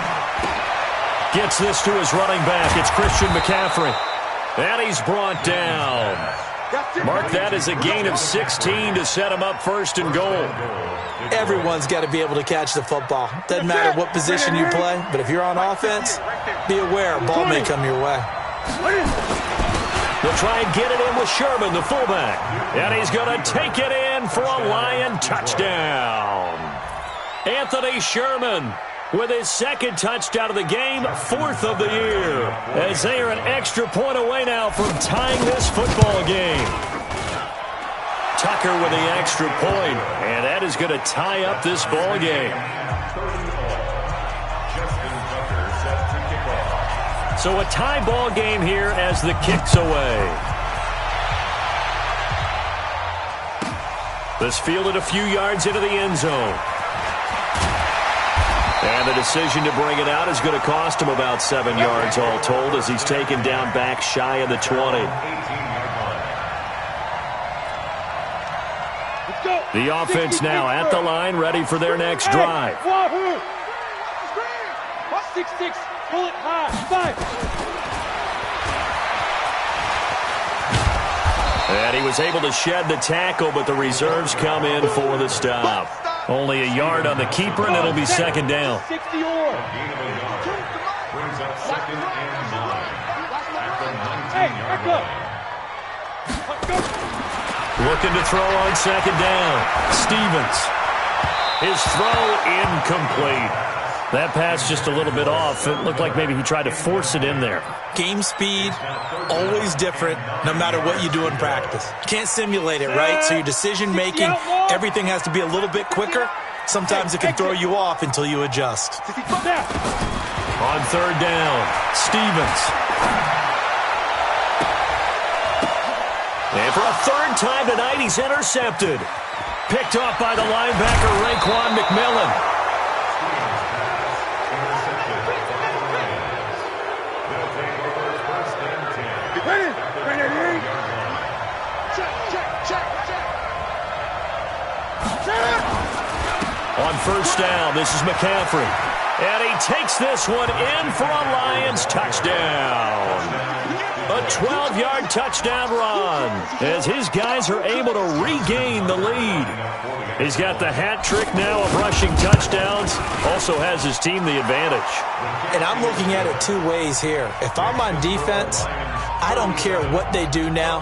gets this to his running back. It's Christian McCaffrey. And he's brought down. Mark that as a gain of 16 to set him up 1st and goal. Everyone's got to be able to catch the football. Doesn't matter what position you play, but if you're on offense, be aware a ball may come your way. They'll try and get it in with Sherman, the fullback. And he's going to take it in for a Lion touchdown. Anthony Sherman with his 2nd touchdown of the game, 4th of the year. As they are an extra point away now from tying this football game. Tucker with the extra point, and that is going to tie up this ball game. So a tie ball game here as the kick's away. This fielded a few yards into the end zone. And the decision to bring it out is going to cost him about 7 yards all told as he's taken down back shy of the 20. The offense now at the line, ready for their next drive. 6-6, pull it high, 5. And he was able to shed the tackle, but the reserves come in for the stop. Only a yard on the keeper, and it'll be 2nd down. 60 or. Brings up 2nd and 9 at the 19-yard line. Looking to throw on 2nd down. Stevens. His throw incomplete. That pass just a little bit off. It looked like maybe he tried to force it in there. Game speed, always different, no matter what you do in practice. You can't simulate it, right? So your decision-making, everything has to be a little bit quicker. Sometimes it can throw you off until you adjust. On 3rd down, Stevens. And for a 3rd time tonight, he's intercepted. Picked off by the linebacker, Raekwon McMillan. On 1st down, this is McCaffrey. And he takes this one in for a Lions touchdown. A 12-yard touchdown run as his guys are able to regain the lead. He's got the hat trick now of rushing touchdowns. Also has his team the advantage. And I'm looking at it 2 ways here. If I'm on defense, I don't care what they do now.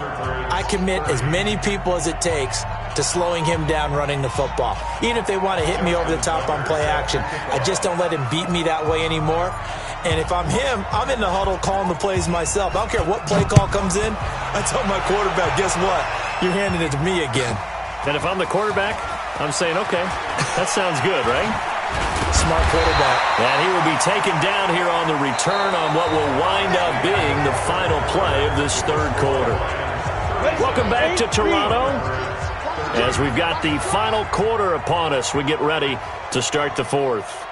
I commit as many people as it takes to slowing him down running the football. Even if they want to hit me over the top on play action, I just don't let him beat me that way anymore. And if I'm him, I'm in the huddle calling the plays myself. I don't care what play call comes in. I tell my quarterback, guess what? You're handing it to me again. And if I'm the quarterback, I'm saying, okay, that sounds good, right? Smart quarterback. And he will be taken down here on the return on what will wind up being the final play of this 3rd quarter. Welcome back to Toronto. As we've got the final quarter upon us, we get ready to start the 4th.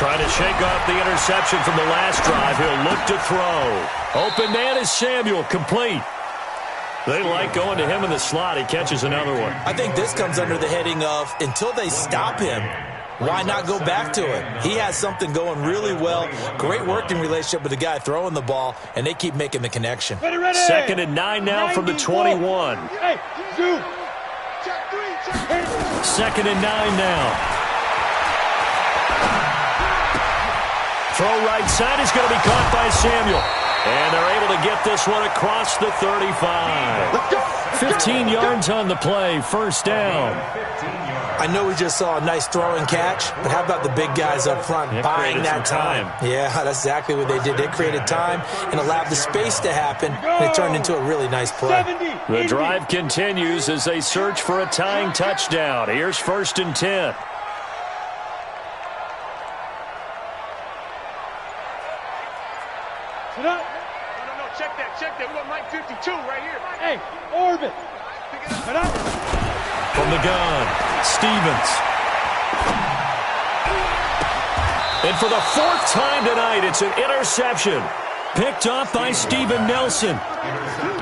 Trying to shake off the interception from the last drive. He'll look to throw. Open man is Samuel, complete. They like going to him in the slot. He catches another one. I think this comes under the heading of until they stop him, why not go back to it? He has something going really well. Great working relationship with the guy throwing the ball, and they keep making the connection. Ready, ready. 2nd and 9 now from the 21. Hey, zoom. 2nd and 9 now. Throw right side is going to be caught by Samuel. And they're able to get this one across the 35. 15 yards on the play, first down. I know we just saw a nice throw and catch, but how about the big guys up front buying that time? Yeah, that's exactly what they did. They created time and allowed the space to happen, and it turned into a really nice play. The drive continues as they search for a tying touchdown. Here's 1st and 10. No, check that. We got Mike 52 right here. Hey, orbit. From the gun, Stevens. And for the 4th time tonight, it's an interception. Picked off by Steven Nelson.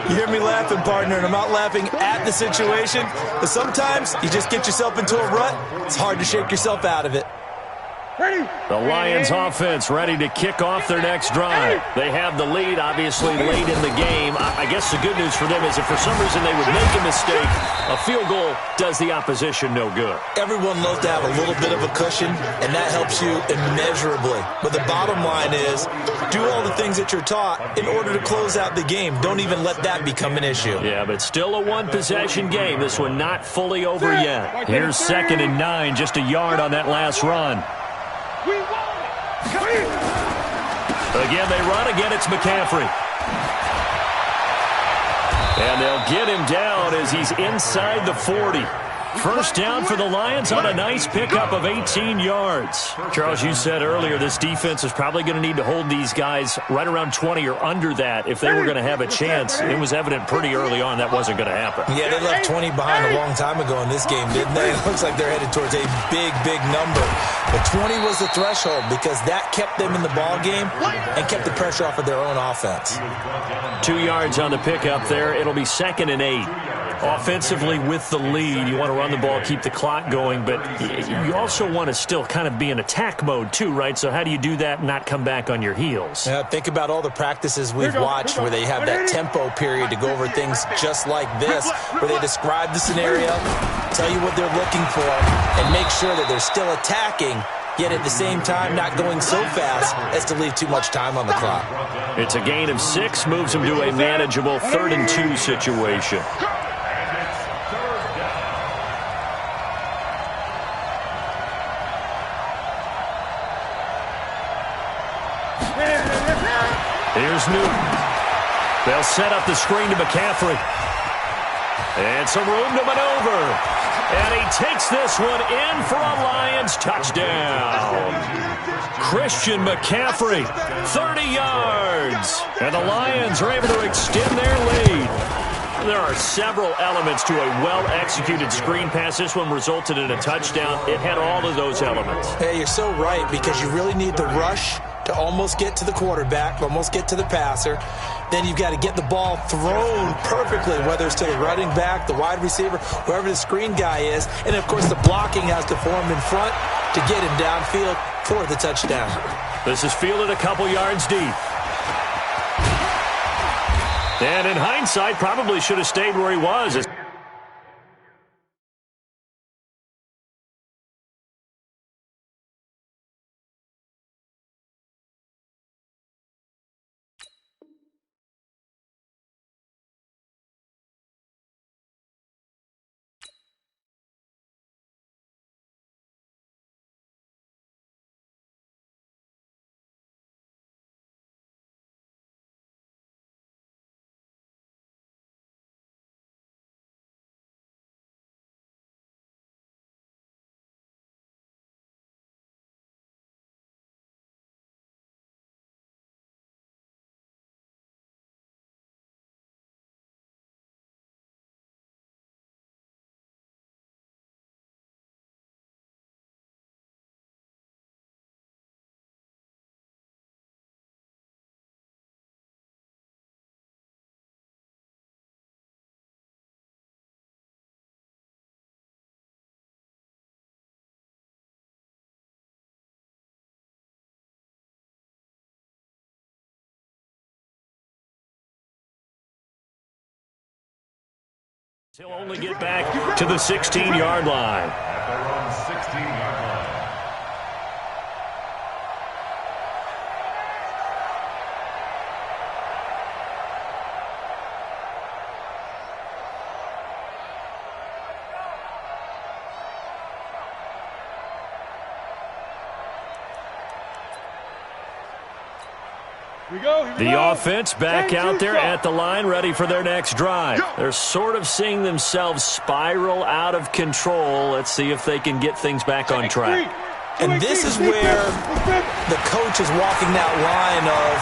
You hear me laughing, partner, and I'm not laughing at the situation, but sometimes you just get yourself into a rut. It's hard to shake yourself out of it. The Lions offense ready to kick off their next drive. They have the lead, obviously, late in the game. I guess the good news for them is if for some reason they would make a mistake, a field goal does the opposition no good. Everyone loves to have a little bit of a cushion, and that helps you immeasurably. But the bottom line is, do all the things that you're taught in order to close out the game. Don't even let that become an issue. Yeah, but still a one-possession game. This one not fully over yet. Here's 2nd and 9, just a yard on that last run. Again, they run. Again, it's McCaffrey. And they'll get him down as he's inside the 40. First down for the Lions on a nice pickup of 18 yards. Charles, you said earlier this defense is probably going to need to hold these guys right around 20 or under that if they were going to have a chance. It was evident pretty early on that wasn't going to happen. Yeah, they left 20 behind a long time ago in this game, didn't they? It looks like they're headed towards a big, big number. But 20 was the threshold because that kept them in the ball game and kept the pressure off of their own offense. 2 yards on the pickup there. It'll be 2nd and 8. Offensively with the lead, you want to run the ball, keep the clock going, but you also want to still kind of be in attack mode too, right? So how do you do that and not come back on your heels? Yeah, think about all the practices we've watched where they have that tempo period to go over things just like this, where they describe the scenario, tell you what they're looking for, and make sure that they're still attacking, yet at the same time not going so fast as to leave too much time on the clock. It's a gain of 6, moves them to a manageable 3rd and 2 situation. Here's Newton. They'll set up the screen to McCaffrey. And some room to maneuver. And he takes this one in for a Lions touchdown. Christian McCaffrey, 30 yards. And the Lions are able to extend their lead. There are several elements to a well-executed screen pass. This one resulted in a touchdown. It had all of those elements. Hey, you're so right, because you really need the rush to almost get to the quarterback, almost get to the passer. Then you've got to get the ball thrown perfectly, whether it's to the running back, the wide receiver, whoever the screen guy is. And, of course, the blocking has to form in front to get him downfield for the touchdown. This is fielded a couple yards deep. And in hindsight, probably should have stayed where he was. He'll only get back to the 16-yard line. At their own 16-yard line. The offense back out there at the line, ready for their next drive. They're sort of seeing themselves spiral out of control. Let's see if they can get things back on track. And this is where the coach is walking that line of...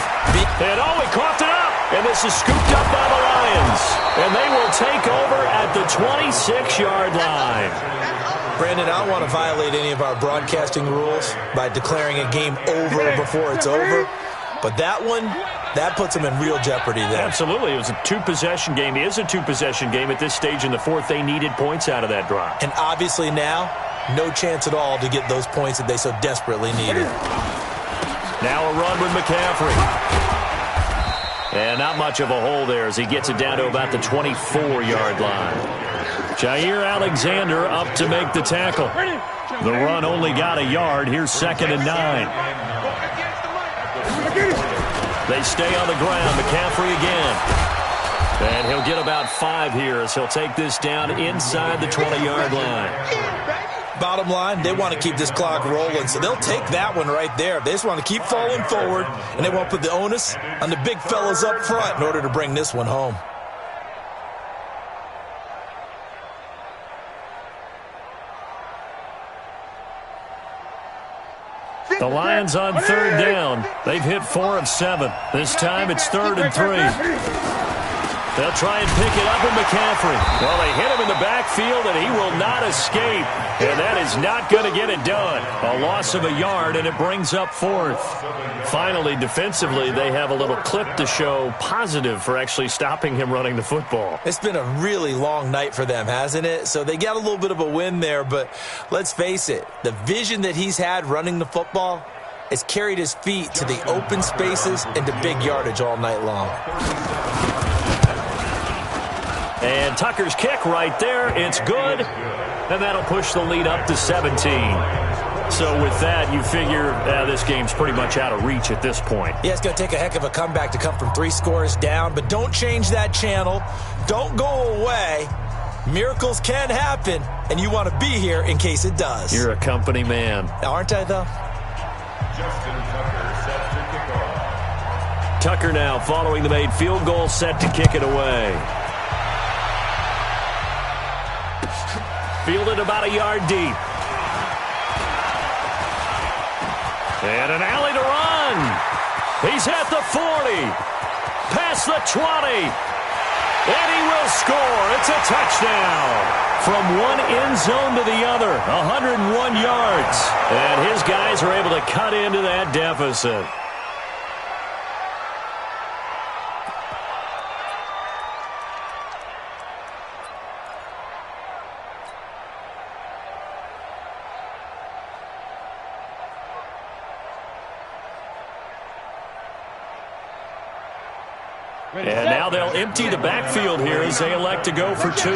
And he coughed it up. And this is scooped up by the Lions. And they will take over at the 26-yard line. Brandon, I don't want to violate any of our broadcasting rules by declaring a game over before it's over. But that one, that puts them in real jeopardy there. Absolutely. It was a two-possession game. It is a two-possession game at this stage in the fourth. They needed points out of that drive. And obviously now, no chance at all to get those points that they so desperately needed. Now a run with McCaffrey. And not much of a hole there as he gets it down to about the 24-yard line. Jair Alexander up to make the tackle. The run only got a yard. Here's 2nd and 9. They stay on the ground. McCaffrey again. And he'll get about 5 here as he'll take this down inside the 20-yard line. Bottom line, they want to keep this clock rolling, so they'll take that one right there. They just want to keep falling forward, and they won't put the onus on the big fellas up front in order to bring this one home. The Lions on 3rd down. They've hit 4 of 7. This time it's 3rd and 3. They'll try and pick it up with McCaffrey. Well, they hit him in the backfield, and he will not escape. And that is not going to get it done. A loss of a yard, and it brings up 4th. Finally, defensively, they have a little clip to show positive for actually stopping him running the football. It's been a really long night for them, hasn't it? So they got a little bit of a win there, but let's face it, the vision that he's had running the football has carried his feet to the open spaces and to big yardage all night long. And Tucker's kick right there. It's good. And that'll push the lead up to 17. So with that, you figure this game's pretty much out of reach at this point. Yeah, it's going to take a heck of a comeback to come from 3 scores down. But don't change that channel. Don't go away. Miracles can happen. And you want to be here in case it does. You're a company man. Aren't I, though? Justin Tucker set to kick off. Tucker now following the made field goal, set to kick it away. Fielded about a yard deep. And an alley to run. He's at the 40. Past the 20. And he will score. It's a touchdown. From one end zone to the other. 101 yards. And his guys are able to cut into that deficit. And now they'll empty the backfield here as they elect to go for 2.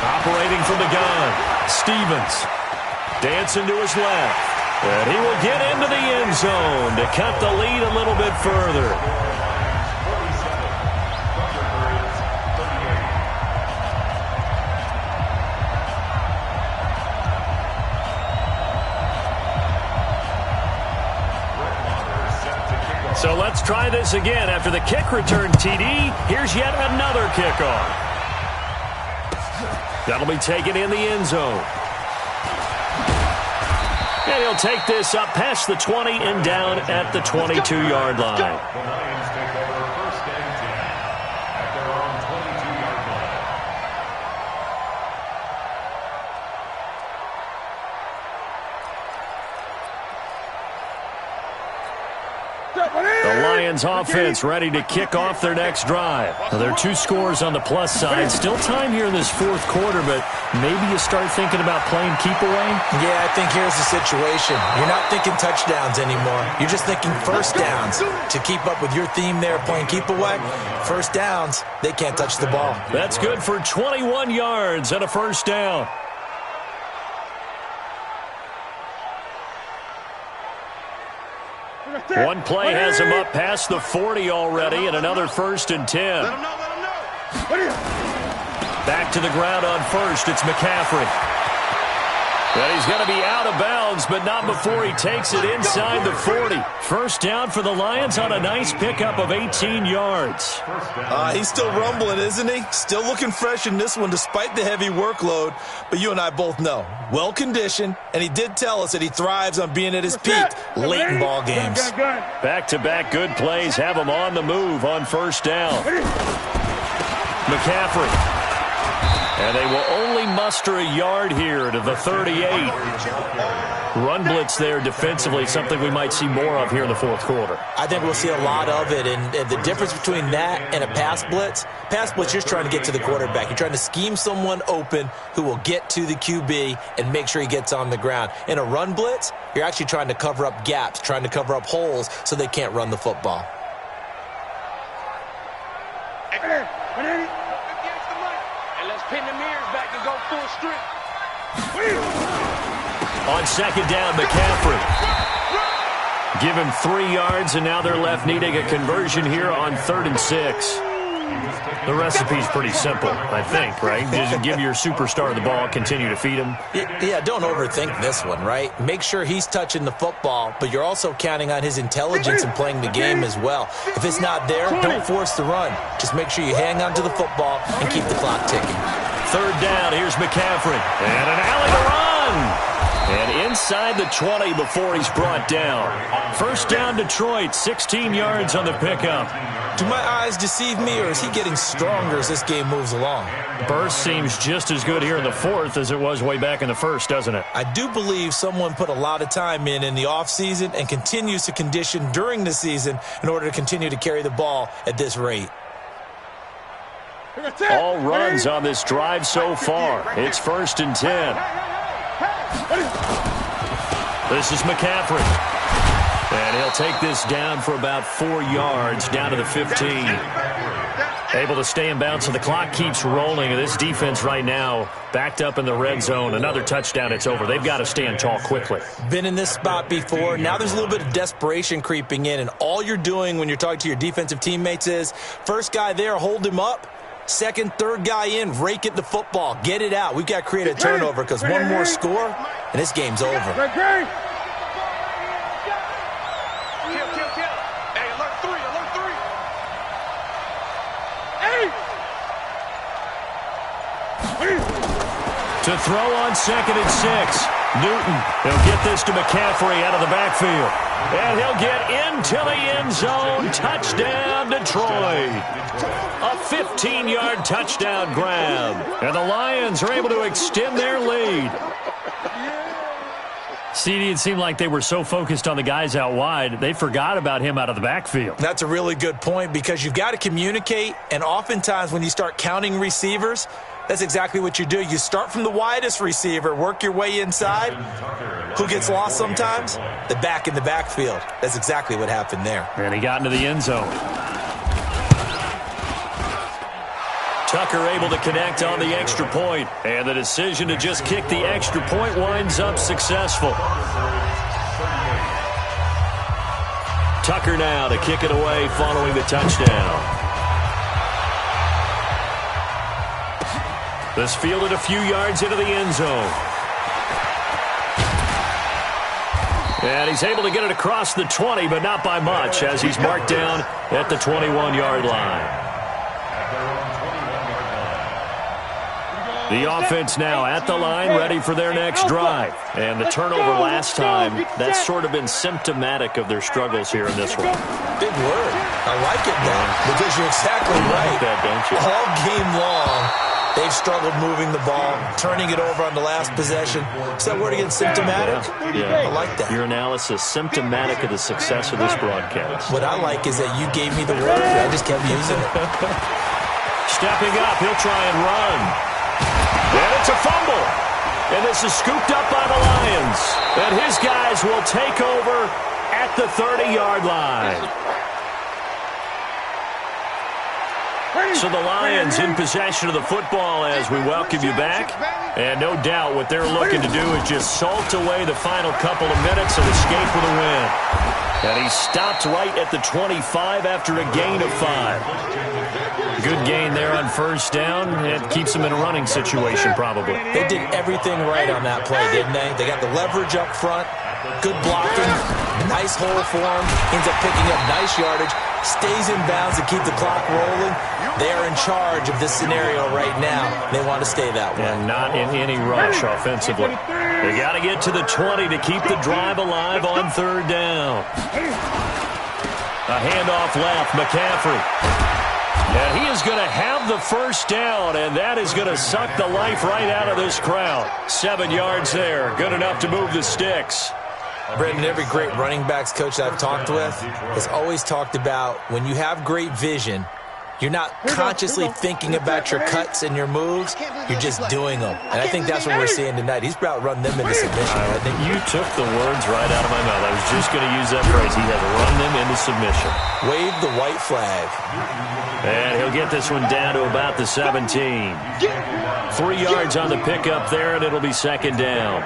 Operating from the gun, Stevens. Dancing to his left. And he will get into the end zone to cut the lead a little bit further. So let's try this again. After the kick return TD, here's yet another kickoff. That'll be taken in the end zone. And he'll take this up past the 20 and down at the 22-yard line. The Lions take over 1st and 10 at their own 22-yard line. The Lions Lions offense ready to kick off their next drive. Now, there are 2 scores on the plus side. Still time here in this fourth quarter, but maybe you start thinking about playing keep away? Yeah, I think here's the situation. You're not thinking touchdowns anymore. You're just thinking first downs. To keep up with your theme there, playing keep away, first downs, they can't touch the ball. That's good for 21 yards and a first down. One play has him up past the 40 already, and another 1st and 10. Back to the ground on first. It's McCaffrey. And he's going to be out of bounds, but not before he takes it inside the 40. First down for the Lions on a nice pickup of 18 yards. He's still rumbling, isn't he? Still looking fresh in this one despite the heavy workload. But you and I both know, well-conditioned, and he did tell us that he thrives on being at his peak late in ball games. Back-to-back good plays have him on the move on first down. McCaffrey. And they will only muster a yard here to the 38. Run blitz there defensively, something we might see more of here in the fourth quarter. I think we'll see a lot of it, and the difference between that and a pass blitz, you're just trying to get to the quarterback. You're trying to scheme someone open who will get to the QB and make sure he gets on the ground. In a run blitz, you're actually trying to cover up gaps, trying to cover up holes so they can't run the football. Pin the mirrors back and go full strength. On second down, McCaffrey. Give him 3 yards, and now they're left needing a conversion here on 3rd and 6. The recipe's pretty simple, I think, right? Just give your superstar the ball, continue to feed him. Yeah, don't overthink this one, right? Make sure he's touching the football, but you're also counting on his intelligence and playing the game as well. If it's not there, don't force the run. Just make sure you hang on to the football and keep the clock ticking. 3rd down, here's McCaffrey. And an alley to run. And inside the 20 before he's brought down. First down, Detroit, 16 yards on the pickup. Do my eyes deceive me, or is he getting stronger as this game moves along? Burst seems just as good here in the fourth as it was way back in the first, doesn't it? I do believe someone put a lot of time in the offseason and continues to condition during the season in order to continue to carry the ball at this rate. All runs on this drive so far. It's 1st and 10. This is McCaffrey. And he'll take this down for about 4 yards, down to the 15. Able to stay in bounds, so the clock keeps rolling. And this defense right now backed up in the red zone. Another touchdown, it's over. They've got to stand tall quickly. Been in this spot before. Now there's a little bit of desperation creeping in. And all you're doing when you're talking to your defensive teammates is, first guy there, hold him up. Second, third guy in, rake it the football. Get it out. We've got to create a turnover because one more score, and this game's over. Kill. Hey, alert 3. Hey! To throw on 2nd and 6. Newton, he'll get this to McCaffrey out of the backfield. And he'll get into the end zone. Touchdown, Detroit. A 15-yard touchdown grab. And the Lions are able to extend their lead. CD, it seemed like they were so focused on the guys out wide, they forgot about him out of the backfield. That's a really good point because you've got to communicate, and oftentimes when you start counting receivers, that's exactly what you do. You start from the widest receiver, work your way inside. Who gets lost sometimes? The back in the backfield. That's exactly what happened there. And he got into the end zone. Tucker able to connect on the extra point, and the decision to just kick the extra point winds up successful. Tucker now to kick it away following the touchdown. This fielded a few yards into the end zone. And he's able to get it across the 20, but not by much, as he's marked down at the 21-yard line. The offense now at the line, ready for their next drive. And the turnover last time, that's sort of been symptomatic of their struggles here in this one. Big word. I like it, though, because you're exactly right. Like that, don't you? All game long, They've struggled moving the ball, turning it over on the last possession. Is that word again, symptomatic? Yeah. I like that. Your analysis, symptomatic of the success of this broadcast. What I like is that you gave me the word, I just kept using it. Stepping up, he'll try and run. And it's a fumble. And this is scooped up by the Lions. And his guys will take over at the 30-yard line. So the Lions in possession of the football as we welcome you back. And no doubt what they're looking to do is just salt away the final couple of minutes and escape with a win. And he stopped right at the 25 after a gain of 5. Good gain there on first down. It keeps them in a running situation probably. They did everything right on that play, didn't they? They got the leverage up front, good blocking, nice hole for him, ends up picking up nice yardage, stays in bounds to keep the clock rolling. They are in charge of this scenario right now. They want to stay that way. And not in any rush offensively. They got to get to the 20 to keep the drive alive on third down. A handoff left, McCaffrey. And he is going to have the first down, and that is going to suck the life right out of this crowd. 7 yards there, good enough to move the sticks. Brendan, every great running backs coach that I've talked with has always talked about when you have great vision, you're not consciously thinking about your cuts and your moves. You're just doing them. And I think that's what we're seeing tonight. He's about running them into submission. I think you took the words right out of my mouth. I was just going to use that phrase. He has run them into submission. Wave the white flag. And he'll get this one down to about the 17. 3 yards on the pickup there, and it'll be second down.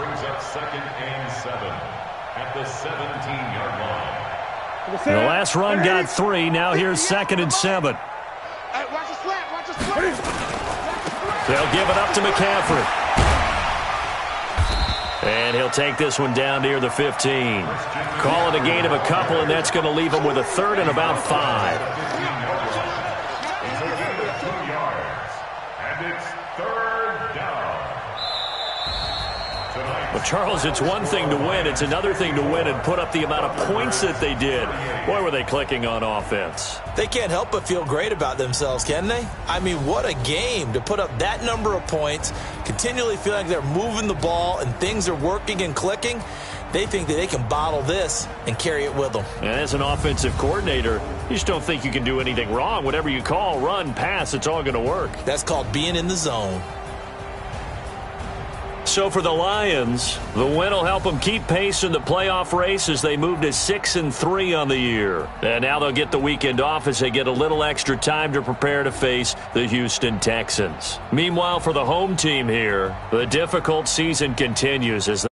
Brings up second and 7 at the 17-yard line. The last run got 3. Now here's second and 7. Watch the slant, watch the slant. They'll give it up to McCaffrey. And he'll take this one down near the 15. Call it a gain of a couple, and that's going to leave him with a third and about 5. It's a gain of 2 yards, and it's third down. Well, Charles, it's one thing to win. It's another thing to win and put up the amount of points that they did. Boy, were they clicking on offense. They can't help but feel great about themselves, can they? I mean, what a game to put up that number of points, continually feeling like they're moving the ball and things are working and clicking. They think that they can bottle this and carry it with them. And as an offensive coordinator, you just don't think you can do anything wrong. Whatever you call, run, pass, it's all going to work. That's called being in the zone. So for the Lions, the win will help them keep pace in the playoff race as they move to 6-3 on the year. And now they'll get the weekend off as they get a little extra time to prepare to face the Houston Texans. Meanwhile, for the home team here, the difficult season continues as they